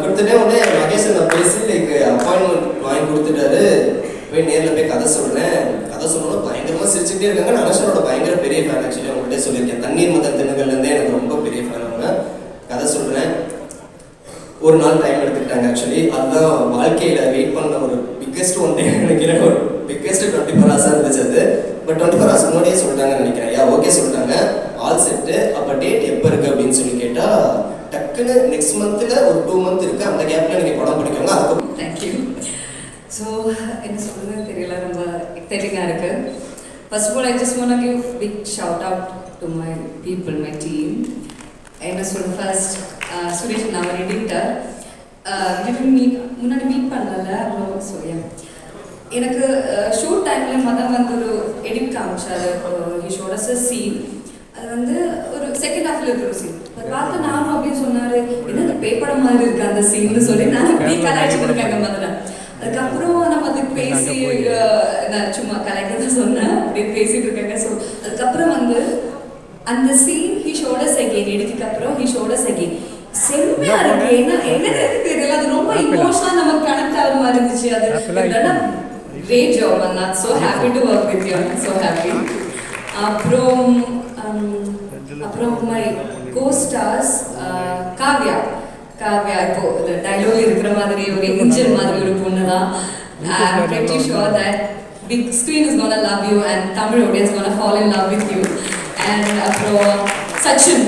கொடுத்துட்டேன். உடனே மகேஷ் நான் பேசி லைக் அப்பாயின்மெண்ட் வாங்கி கொடுத்துட்டாரு. போய் நேரில் போய் கதை சொல்கிறேன். கதை சொல்லணும் பயங்கரமாக சிரிச்சுட்டே இருக்காங்க. நான் அனஸ்வரோட பயங்கர பெரிய ஃபேன். ஆக்சுவலி அவங்கள்ட்ட சொல்லியிருக்கேன், தண்ணீர் மதன் தினங்கள்லேருந்தே எனக்கு ரொம்ப பெரிய ஃபேன் அவங்க. கதை சொல்கிறேன். ஒரு நாள் டைம் எடுத்துக்கிட்டாங்க. ஆக்சுவலி அதுதான் வாழ்க்கையில் வெயிட் பண்ண ஒரு பிக்கெஸ்ட் ஒன் டே நினைக்கிறேன். ஒரு பிக்கெஸ்ட் 24 hours இருந்துச்சு அது. பட் 24 hours முன்னாடியே சொல்லிட்டாங்கன்னு நினைக்கிறேன். ஓகே சொல்லிட்டாங்க, ஆல் செட்டு. அப்போ டேட் எப்போ இருக்குது அப்படின்னு சொல்லி கேட்டால் டக்குன்னு நெக்ஸ்ட் மந்த்தில் ஒரு 2 month இருக்குது, அந்த கேப்பில் நீங்கள் படம் படிக்கோங்க. அதுக்கு தேங்க்யூ. ஸோ என்ன சொல்கிறதுன்னு தெரியல, ரொம்ப எக்ஸைட்டிங்காக இருக்குது. First of all I just want to give big shout out to my people, my team. என்ன சொல்ற ஃபர்ஸ்ட் சுரேஷ் நான் ஒரு எடிட்டர். முன்னாடி மீட் பண்ணல. ஸோ எனக்கு ஷூட் டைமில் மதம் வந்து ஒரு எடிட் காமிச்சார். He ஷோட் us a scene. அது வந்து ஒரு செகண்ட் ஹாஃபில் இருக்கிற ஒரு சீன். அதை பார்த்து நானும் அப்படின்னு சொன்னார், என்ன பேப்படம் மாதிரி இருக்கு அந்த சீன்னு சொல்லி நானும் அப்படியே கலாய்ச்சிட்டு இருக்காங்க முதல்ல. அதுக்கப்புறம் நம்ம அதுக்கு பேசி நான் சும்மா கலாய்க்க தான் சொன்னேன், அப்படியே பேசிட்டு இருக்காங்க. ஸோ அதுக்கப்புறம் வந்து அந்த சீன் ஹி ஷோட் அஸ் அகெயின், எடுத்துக்கு அப்புறம் ஹி ஷோட் அஸ் அகெயின். செம்மையா இருக்கு. என்னது தெரியல, அது ரொம்ப இமோஷனலா நமக்கு கனெக்ட் ஆகிற மாதிரி இருந்துச்சு. அது great job and I'm so happy to work with you. I'm so happy. அப்புறம் my co-stars காவ்யா இப்போ டைலாக் இருக்கிற மாதிரி ஒரு ஏஞ்சல் மாதிரி ஒரு பொண்ணு தான். I'm pretty sure that big screen is gonna love you and Tamil audience is gonna fall in love with you. And அப்புறம் சச்சின்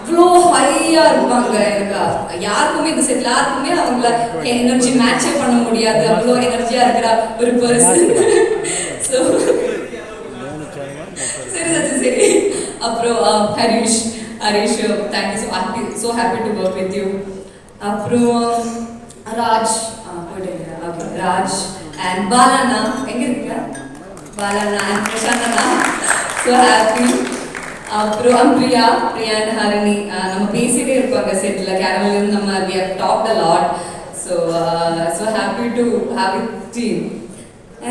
அவ்வளோ ஹையாக இருப்பாங்க. எனக்கு யாருக்குமே இந்த செட்டில் யாருக்குமே அவங்கள எனர்ஜி மேட்சே பண்ண முடியாது. அவ்வளோ எனர்ஜியாக இருக்கிற ஒரு பர்சன். ஸோ சரி சரி சரி. அப்புறம் Harish thank you, so happy to work with you. அப்புறம் ராஜ் போயிட்டு ராஜ் அண்ட் பாலாண்ணா எங்கே இருக்கீங்க? பாலாண்ணா அண்ட் பிரசாந்தண்ணா, ஸோ ஹாப்பி. அப்புறம் பிரியா அண்ட் ஹரிணி நம்ம பேசிட்டே இருப்பாங்க செட்டில் கேரளில் நம்ம we have talked a lot, so happy to have a team.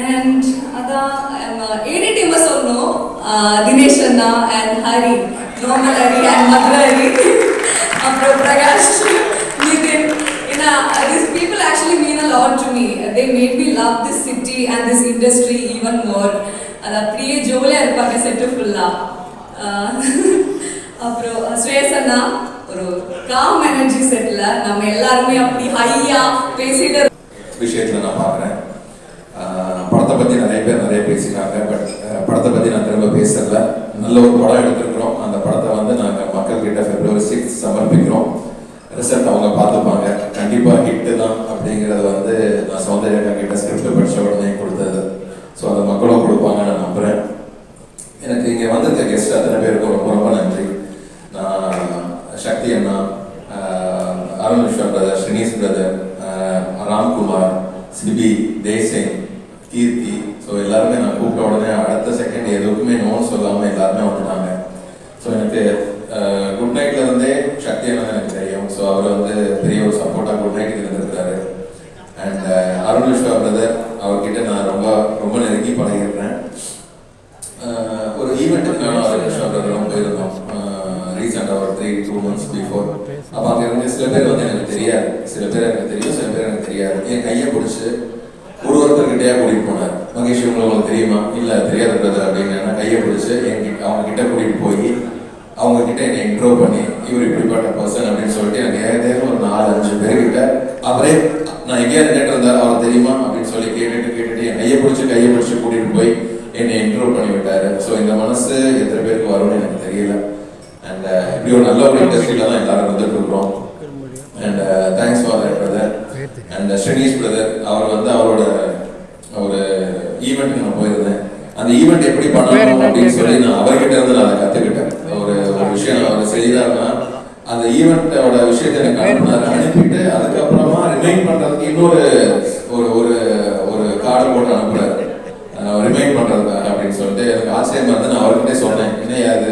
And அதான் ஏடி டீமை சொல்லணும், தினேஷ் அண்ணா அண்ட் ஹரி, நோமல் ஹரி அண்ட் மதுர ஹரி, அப்புறம் Prakash, Nitin. These people actually mean a lot to me. They made me love this city and this industry even more. அது அப்படியே ஜோலியாக இருப்பாங்க செட்டு ஃபுல்லாக. அப்புறம் ஸ்ரேயஸ் அண்ணா ஒரு காம் எனர்ஜி செட்டில் நம்ம எல்லாருமே அப்படி ஹையாக பேசிட்டு விஷயத்தில் நான் பார்க்குறேன். படத்தை பற்றி நிறைய பேசினாங்க. பட் படத்தை பற்றி நான் திரும்ப பேசல. நல்ல ஒரு படம் எடுத்துருக்குறோம். அந்த படத்தை வந்து நாங்கள் மக்கள்கிட்ட February 6 சமர்ப்பிக்கிறோம். ரிசல்ட் அவங்க பார்த்துப்பாங்க. கண்டிப்பாக ஹிட்டு தான் அப்படிங்கிறது வந்து நான் சௌந்தர்யா கிட்ட ஸ்கிரிப்ட் படித்த உடனே கொடுத்தது. ஸோ அதை மக்களும் கொடுப்பாங்க நான் நம்புகிறேன். எனக்கு இங்கே வந்திருக்க கெஸ்ட் அத்தனை பேருக்கும் ரொம்ப ரொம்ப நன்றி. நான் சக்தி அண்ணா, Arun Viswa brother, Srinis brother, Ramkumar, Sibi, Desing, Keerthi, so எல்லாருமே நான் கூப்பிட்ட உடனே அடுத்த செகண்ட் எதுக்குமே நோன்னு சொல்லாமல் எல்லாருமே வந்துட்டாங்க. ஸோ எனக்கு குட் நைட்ல இருந்தே சக்தி அண்ணா எனக்கு தெரியும். ஸோ அவர் வந்து பெரிய ஒரு சப்போர்ட்டாக குட் நைட்டுக்கு இருந்திருக்கிறாரு. அண்ட் அருண் விஸ்வா பிரதர், அவர்கிட்ட நான் ரொம்ப நெருங்கி பழகிருக்கிறேன். ஒரு ஈவெண்ட்டுக்கு நானும் அருண் விஸ்வா பிரதரும் போயிருந்தோம் ரீசெண்டாக ஒரு 2 months பிஃபோர். அப்போ அங்கே இருந்த சில பேர் வந்து எனக்கு தெரியாது, சில பேர் எனக்கு தெரியும், சில பேர் எனக்கு தெரியாது. என் கையை பிடிச்சி ஒருத்தர்கிட்டயா கூட்டிகிட்டு போனார். மகேஷ் உங்களுக்கு தெரியுமா? இல்லை தெரியாத பிரதர் அப்படின்னு நான் கையை பிடிச்சி அவங்க கிட்ட கூட்டிகிட்டு போய் அவங்க கிட்ட என்னை இன்ட்ரோ பண்ணி இவர் இப்படிப்பட்ட பர்சன் அப்படின்னு சொல்லிட்டு எனக்கு ஏதாவது ஒரு 4-5 பேர்கிட்ட அவரே நான் எங்கேயாவது கேட்டிருந்தார் அவர் தெரியுமா அப்படின்னு சொல்லி கேட்டுட்டு என் கையை பிடிச்சி கூட்டிகிட்டு போய் என்னை இன்ட்ரோ பண்ணி விட்டாரு. ஸோ இந்த மனசு எத்தனை பேருக்கு வரும்னு எனக்கு தெரியல. அண்ட் இப்படி ஒரு நல்ல ஒரு இண்டஸ்ட்ரியில தான் எல்லாரும் வந்துட்டு இருக்கிறோம். And thanks for that brother. And Srinis brother, அவர் வந்து அவரோட ஒரு ஈவெண்ட்டுக்கு நான் போயிருந்தேன். அந்த ஈவெண்ட் எப்படி பண்ணணும் அப்படின்னு சொல்லி நான் அவர்கிட்ட இருந்து நான் அதை கற்றுக்கிட்டேன். ஒரு விஷயம் அவர் செய்கிறாருன்னா அந்த ஈவெண்ட்டோட விஷயத்தை எனக்கு அனுப்பிட்டு அதுக்கப்புறமா ரிமைண்ட் பண்ணுறதுக்கு இன்னொரு ஒரு கார்டு போட்டு அனுப்புறாரு ரிமைண்ட் பண்ணுறதுக்காக அப்படின்னு சொல்லிட்டு எனக்கு ஆச்சரியமா இருந்து நான் அவர்கிட்ட சொன்னேன், என்ன அது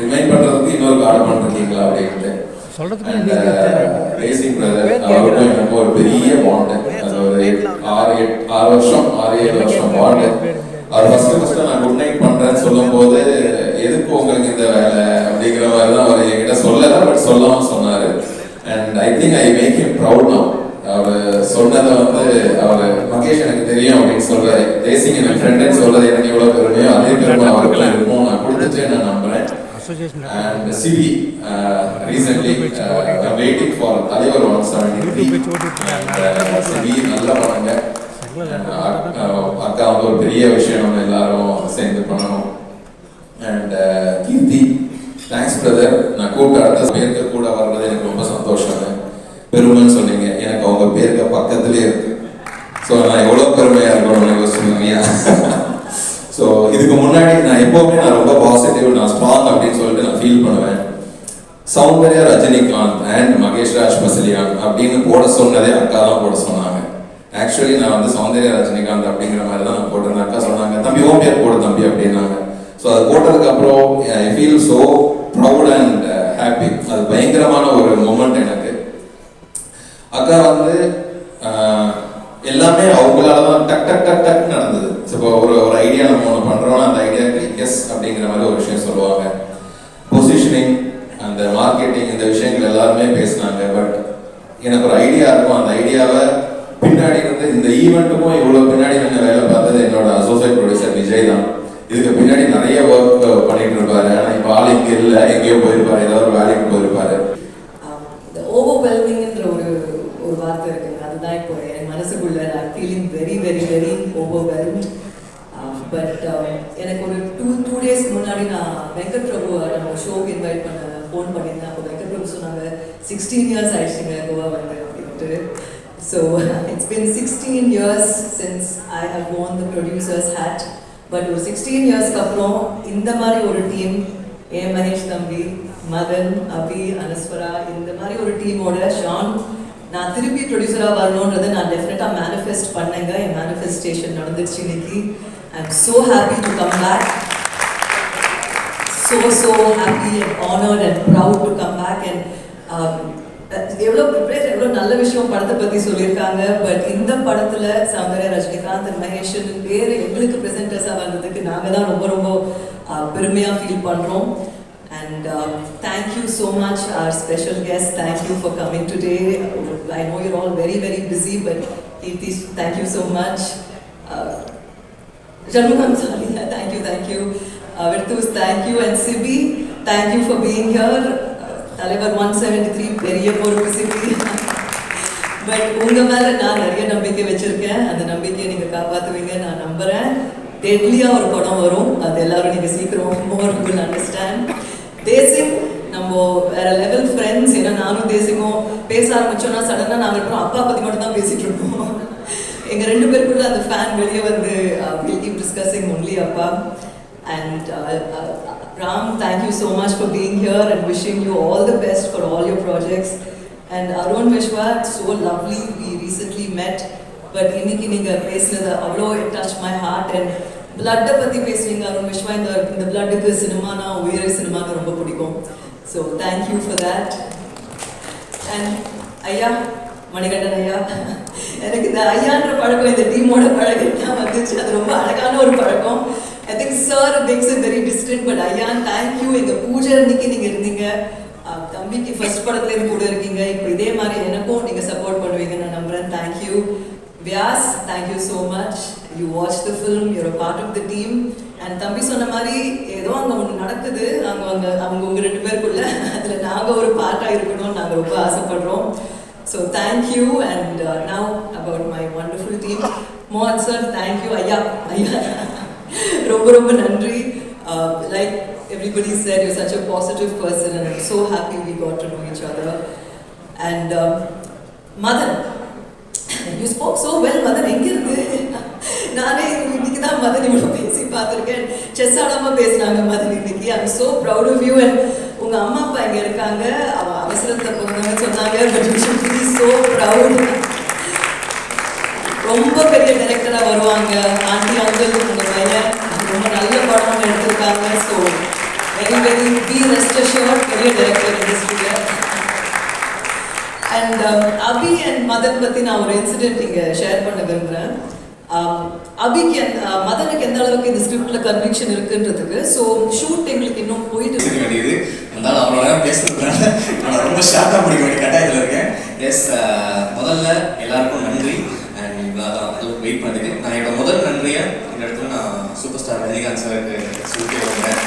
ரிமைண்ட் பண்ணுறதுக்கு இன்னொரு கார்டு பண்ணிருக்கீங்களா அப்படின்ட்டு. ரேசிங் பிரதர், அவருக்கும் எனக்கு ஒரு பெரிய பாண்டு. அது ஒரு 6-7 வருஷம் பாண்டு. அவர் ஃபர்ஸ்ட் நான் குட் நைட் பண்றேன்னு சொல்லும் போது எதுக்கு உங்களுக்கு இந்த வேலை அப்படிங்கிற மாதிரி தான் அவர் என்கிட்ட சொல்லல, பட் சொல்லாம சொன்னாரு. And I think I make him proud now. அவர் சொன்னதை வந்து அவர் மகேஷ் எனக்கு தெரியும் அப்படின்னு சொல்றாரு, தேசிங் எனக்கு ஃப்ரெண்டுன்னு சொல்றது எனக்கு எவ்வளவு பெருமையோ அதே பெருமை அவருக்குலாம் இருக்கும். நான் கொடுத்துட்டு நான் நம்புறேன். And Sivi, recently waiting for தலைவர் 173 and Sivi நல்ல படங்க. அக்கா வந்து ஒரு பெரிய விஷயம் நம்ம எல்லாரும் சேர்ந்து பண்ணணும். And Keerthi, thanks brother. நான் கூப்பிட்டு அடுத்த பேருக்கு கூட வர்றது எனக்கு ரொம்ப சந்தோஷம். பெருமைன்னு சொன்னீங்க, எனக்கு அவங்க பேருக்கு பக்கத்துலேயே இருக்கு. ஸோ நான் எவ்வளோ பெருமையாக இருக்கணும்னு யோசிச்சுருந்தீங்க. ஸோ இதுக்கு முன்னாடி நான் எப்போவுமே ரொம்ப பாசிட்டிவ், நான் ஸ்ட்ராங் அப்படின்னு சொல்லிட்டு நான் ஃபீல் பண்ணுவேன். சௌந்தர்யா ரஜினிகாந்த் அண்ட் மகேஷ் ராஜ் பசலியான் அப்படின்னு போட சொன்னதே அக்கா தான் போட சொன்னாங்க. ஆக்சுவலி நான் வந்து சௌந்தர்யா ரஜினிகாந்த் அப்படிங்கிற மாதிரி தான் நான் போட்டிருந்தேன். அக்கா சொன்னாங்க, தம்பி ஓம் பேர் போடு தம்பி அப்படின்னாங்க. ஸோ அது போட்டதுக்கு அப்புறம் I feel so proud and happy. அது பயங்கரமான ஒரு மொமெண்ட் எனக்கு. அக்கா வந்து எல்லாமே அவங்களால தான் டக் நடந்தது. இப்போ ஒரு ஐடியா நம்ம ஒன்று பண்ணுறோம்னா அந்த ஐடியாவுக்கு எஸ் அப்படிங்கிற மாதிரி ஒரு விஷயம் சொல்லுவாங்க. பொசிஷனிங், அந்த மார்க்கெட்டிங், இந்த விஷயங்கள் எல்லாருமே பேசினாங்க. பட் எனக்கு ஒரு ஐடியா இருக்கும், அந்த ஐடியாவை பின்னாடி இருந்து இந்த ஈவெண்ட்டுக்கும் இவ்வளோ பின்னாடி நின்று வேலை பார்த்தது என்னோட அசோசியேட் ப்ரொடியூசர் விஜய் தான். இதுக்கு பின்னாடி நிறைய ஒர்க் பண்ணிட்டு இருப்பாரு. ஆனால் இப்போ ஆள் இங்கே இல்லை, எங்கேயோ போயிருப்பாரு, ஏதாவது ஒரு வேலைக்கு போயிருப்பாரு. ஓவர்வெல்மிங்ன்ற ஒரு வார்த்தை இருக்குங்க, அதுதான் இப்போ என் மனசுக்குள்ள ஐ feeling very very very overwhelmed. But எனக்கு ஒரு டூ டேஸ்க்கு முன்னாடி நான் வெங்கட் பிரபு நம்ம ஷோக்கு இன்வைட் பண்ண ஃபோன் பண்ணியிருந்தேன். அப்போ வெங்கட் பிரபு சொன்னாங்க 16 years ஆயிடுச்சுங்க கோவா வந்து அப்படின்ட்டு. So it's been 16 years since I have worn the producer's hat but ஒரு 16 இயர்ஸ்க்கு அப்புறம் இந்த மாதிரி ஒரு டீம், ஏன் மகேஷ் தம்பி, மதன், அபி, அனஸ்வரா, இந்த மாதிரி ஒரு டீமோட ஷான் நான் திருப்பி ப்ரொடியூசராக வரணுன்றதை நான் டெஃபினட்டாக மேனிஃபெஸ்ட் பண்ணேங்க. என் மேனிஃபெஸ்டேஷன் நடந்துச்சு இன்னைக்கு. I am so happy to come back. So happy and honored and proud to come back. And எவ்வளோ ப்ரிப்பரேஷன், எவ்வளோ நல்ல விஷயம் படத்தை பற்றி சொல்லியிருக்காங்க. பட் இந்த படத்தில் சௌந்தர்யா, ரஜினிகாந்த், மகேஷன் வேறு எங்களுக்கு ப்ரெசென்டர்ஸாக வந்ததுக்கு நாங்கள் தான் ரொம்ப ரொம்ப பெருமையாக ஃபீல் பண்ணுறோம். And thank you so much, our special guest. Thank you for coming today. I know you're all very, very busy, but Kirti, thank you so much. Sharmukam, sorry. Thank you. Virtus, thank you. And Sibi, thank you for being here. தலைவர் 173, பெரிய பொறுப்பு சிபி. பட் உங்கள் மேலே நான் நிறைய நம்பிக்கை வச்சுருக்கேன். அந்த நம்பிக்கையை நீங்கள் காப்பாற்றுவீங்க நான் நம்புகிறேன். டெட்லியாக ஒரு படம் வரும், அது எல்லாரும் நீங்கள் சீக்கிரம் மோர் வில் அண்டர்ஸ்டாண்ட். தேசிங் நம்ம வேற லெவல் ஃப்ரெண்ட்ஸ். ஏன்னா நானும் தேசிங்கும் பேச ஆரம்பிச்சோன்னா சடனாக நாங்கள் இருக்கிறோம் அப்பா பற்றி மட்டும் தான் பேசிகிட்டு இருக்கோம். எங்கள் 2 பேருக்குள்ள அந்த ஃபேன் வெளியே வந்து we'll keep discussing only அப்பா. And Ram, thank you so much for being here and wishing you all the best for all your projects. And Arun Vishwa, so lovely, we recently met. But இன்னைக்கு நீங்கள் பேசுனது அவ்வளோ it touched my heart. And பிளட்டை பற்றி பேசுவீங்க அருண் விஸ்வா. இந்த பிளட்டுக்கு சினிமானா உயிரை சினிமானா ரொம்ப பிடிக்கும். So thank you for that. And ஐயா மணிகண்டன் ஐயா, எனக்கு இந்த ஐயான்ற பழக்கம் இந்த டீமோட பழக்கம் வந்துச்சு. அது ரொம்ப அழகான ஒரு பழக்கம். I think sir makes it very distant. But ஐயா தேங்க்யூ. எங்கள் பூஜை அன்னைக்கு நீங்கள் இருந்தீங்க. தம்பிக்கு ஃபர்ஸ்ட் படத்துலேருந்து கூட இருக்கீங்க. இப்போ இதே மாதிரி எனக்கும் நீங்கள் சப்போர்ட் பண்ணுவீங்க நான் நம்புகிறேன். Thank you. Vyas, thank you so much. You watched the film, you're a part of the team. And தம்பி சொன்ன மாதிரி ஏதோ அங்கே ஒன்று நடக்குது, அவங்க உங்கள் 2 பேருக்குள்ள அதில் நாங்கள் ஒரு பார்ட்டாக இருக்கணும்னு நாங்கள் ரொம்ப ஆசைப்படுறோம். So thank you. And now about my wonderful team. மோகன் சார், தேங்க்யூ. ஐயா ரொம்ப ரொம்ப நன்றி. Like everybody said, you're such a positive person and I'm so happy we got to know each other. And Madan, you spoke so well. Madan எங்கே இருக்கு? நானே இன்னைக்கு தான் மதன் இவ்வளோ பேசி பார்த்துருக்கேன். செஸ் ஆடாமல் பேசினாங்க மதன் இன்னைக்கு. I am so proud of you. And உங்கள் அம்மா அப்பா இங்கே இருக்காங்க. அவன் அவசரத்தை போனாங்கன்னு சொன்னாங்க. But you should be so proud. ரொம்ப பெரிய டைரக்டராக வருவாங்க. ஆண்டி அங்கிள் உங்கள் பையன் ரொம்ப நல்ல படம் எடுத்திருக்காங்க. So very very be rest assured, பெரிய டைரக்டர் இண்டஸ்ட்ரியில். அண்ட் அபி அண்ட் மதன் பற்றி நான் ஒரு இன்சிடென்ட் இங்கே ஷேர் பண்ண விரும்புகிறேன். அபிக்கு மதனுக்கு எந்த அளவுக்கு இந்த ஸ்கிரிப்டில் கன்விக்ஷன் இருக்குன்றதுக்கு. ஸோ ஷூட் எங்களுக்கு இன்னும் போயிட்டு வேண்டியது அதனால அவ்வளோ நேரம் பேசுறதுனால நான் ரொம்ப ஷார்ட்டாக முடிக்க வேண்டிய கட்டாயத்தில் இருக்கேன். எஸ், முதல்ல எல்லாருக்கும் நன்றி. அண்ட் இவ்வளோ வெயிட் பண்ணிட்டு நான் என்னோட முதல் நன்றியை இந்த இடத்துல நான் சூப்பர் ஸ்டார் ரஜினிகாந்த் சாருக்கு சொல்லிட்டே வருகிறேன்.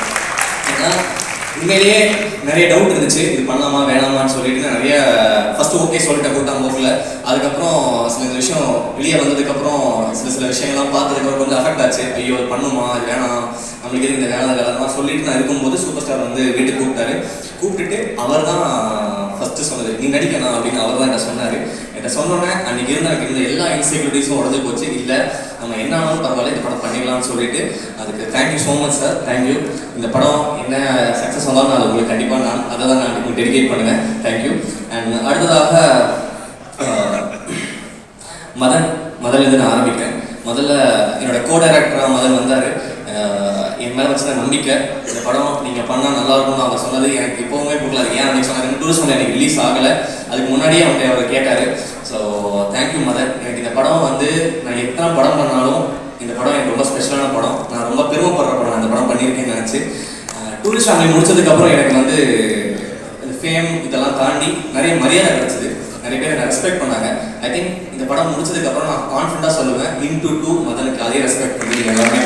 ஏன்னா உண்மையிலேயே நிறைய டவுட் இருந்துச்சு, இது பண்ணலாமா வேணாமான்னு சொல்லிட்டு நிறைய ஃபர்ஸ்ட் ஓகே சொல்லிட்டேன் கூட்டாங்க போக்கில். அதுக்கப்புறம் சில விஷயம் வெளியே வந்ததுக்கப்புறம் சில விஷயங்கள்லாம் பார்த்ததுக்கப்புறம் கொஞ்சம் அஃபெக்ட் ஆச்சு. ஐயோ பண்ணுமா இது வேணாம், நம்மளுக்கு எதுக்கு இந்த வேலை வேலைலாம் சொல்லிட்டு நான் இருக்கும்போது சூப்பர் ஸ்டார் வந்து வீட்டுக்கு கூப்பிட்டுட்டு அவர் தான் ஃபஸ்ட்டு சொன்னது, நீ நடிக்கணும் அப்படின்னு அவர் தான் என்ன சொன்னார். என்கிட்ட சொன்னோன்னே அன்றைக்கி எனக்கு இருந்த எல்லா இன்செக்யூரிட்டிஸும் உடஞ்சி போச்சு. இல்லை நம்ம என்ன ஆனாலும் பரவாயில்ல இந்த படம் பண்ணிடலாம்னு சொல்லிட்டு அதுக்கு thank you so much sir. Thank you. இந்த படம் என்ன சக்ஸஸ் வந்தாலும் நான் உங்களுக்கு கண்டிப்பாக அதை தான் நான் உங்களுக்கு டெடிகேட் பண்ணுவேன். தேங்க்யூ. அண்ட் அடுத்ததாக மதன்லேருந்து நான் ஆரம்பிக்கிறேன். முதல்ல என்னோட கோ டைரக்டராக மதன் வந்தார். என் மேலே வச்சுருந்த நம்பிக்கை, இந்த படம் நீங்கள் பண்ணால் நல்லாயிருக்கும்னு அவங்க சொன்னது எனக்கு இப்போவுமே கொடுக்கல. அது ஏன் அன்றைக்கி சொன்னாங்க, டூரிஸ்ட் எனக்கு ரிலீஸ் ஆகலை, அதுக்கு முன்னாடியே அவர் கேட்டார். So thank you Madan. எனக்கு இந்த படம் வந்து நான் எத்தனை படம் பண்ணாலும் இந்த படம் எனக்கு ரொம்ப ஸ்பெஷலான படம். நான் ரொம்ப பெருமைப்படுற படம் நான் இந்த படம் பண்ணியிருக்கேன்னு நினச்சி. டூரிஸ்ட் ஃபேமிலி முடிச்சதுக்கப்புறம் எனக்கு வந்து ஃபேம் இதெல்லாம் தாண்டி நிறைய மரியாதை கிடச்சிது. நிறைய பேர் என்னை ரெஸ்பெக்ட் பண்ணாங்க. ஐ திங்க் இந்த படம் முடிச்சதுக்கப்புறம் நான் கான்ஃபிடண்டாக சொல்லுவேன், into2 மதனுக்கு அதே ரெஸ்பெக்ட் பண்ணி நீங்கள் எல்லாருமே.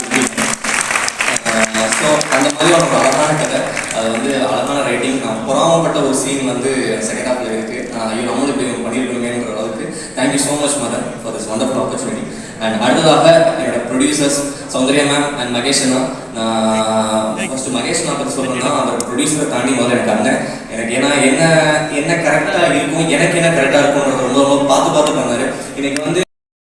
ஸோ அந்த மாதிரி ஒரு அழகான கதை, அது வந்து அழகான ரைட்டிங். நான் பொறாமப்பட்ட ஒரு சீன் வந்து செகண்ட் ஹாஃபில் இருக்குது. ஐயோ நம்மளும் இப்படி பண்ணியிருக்கணுமேன்ற அளவுக்கு thank you so much Madhan for this wonderful opportunity. And அடுத்ததாக என்னோட producers Soundarya ma'am and Mahesh அண்ணா. நான் ஃபஸ்ட்டு மகேஷ் அண்ணா பற்றி சொல்லணும்னா அவர் ப்ரொடியூசரை தாண்டி முதல்ல எனக்கு அண்ணன். எனக்கு ஏன்னா என்ன கரெக்டாக இருக்கும், எனக்கு என்ன கரெக்டாக இருக்கும்ன்றது ரொம்ப ரொம்ப பார்த்து பண்ணார். இன்னைக்கு வந்து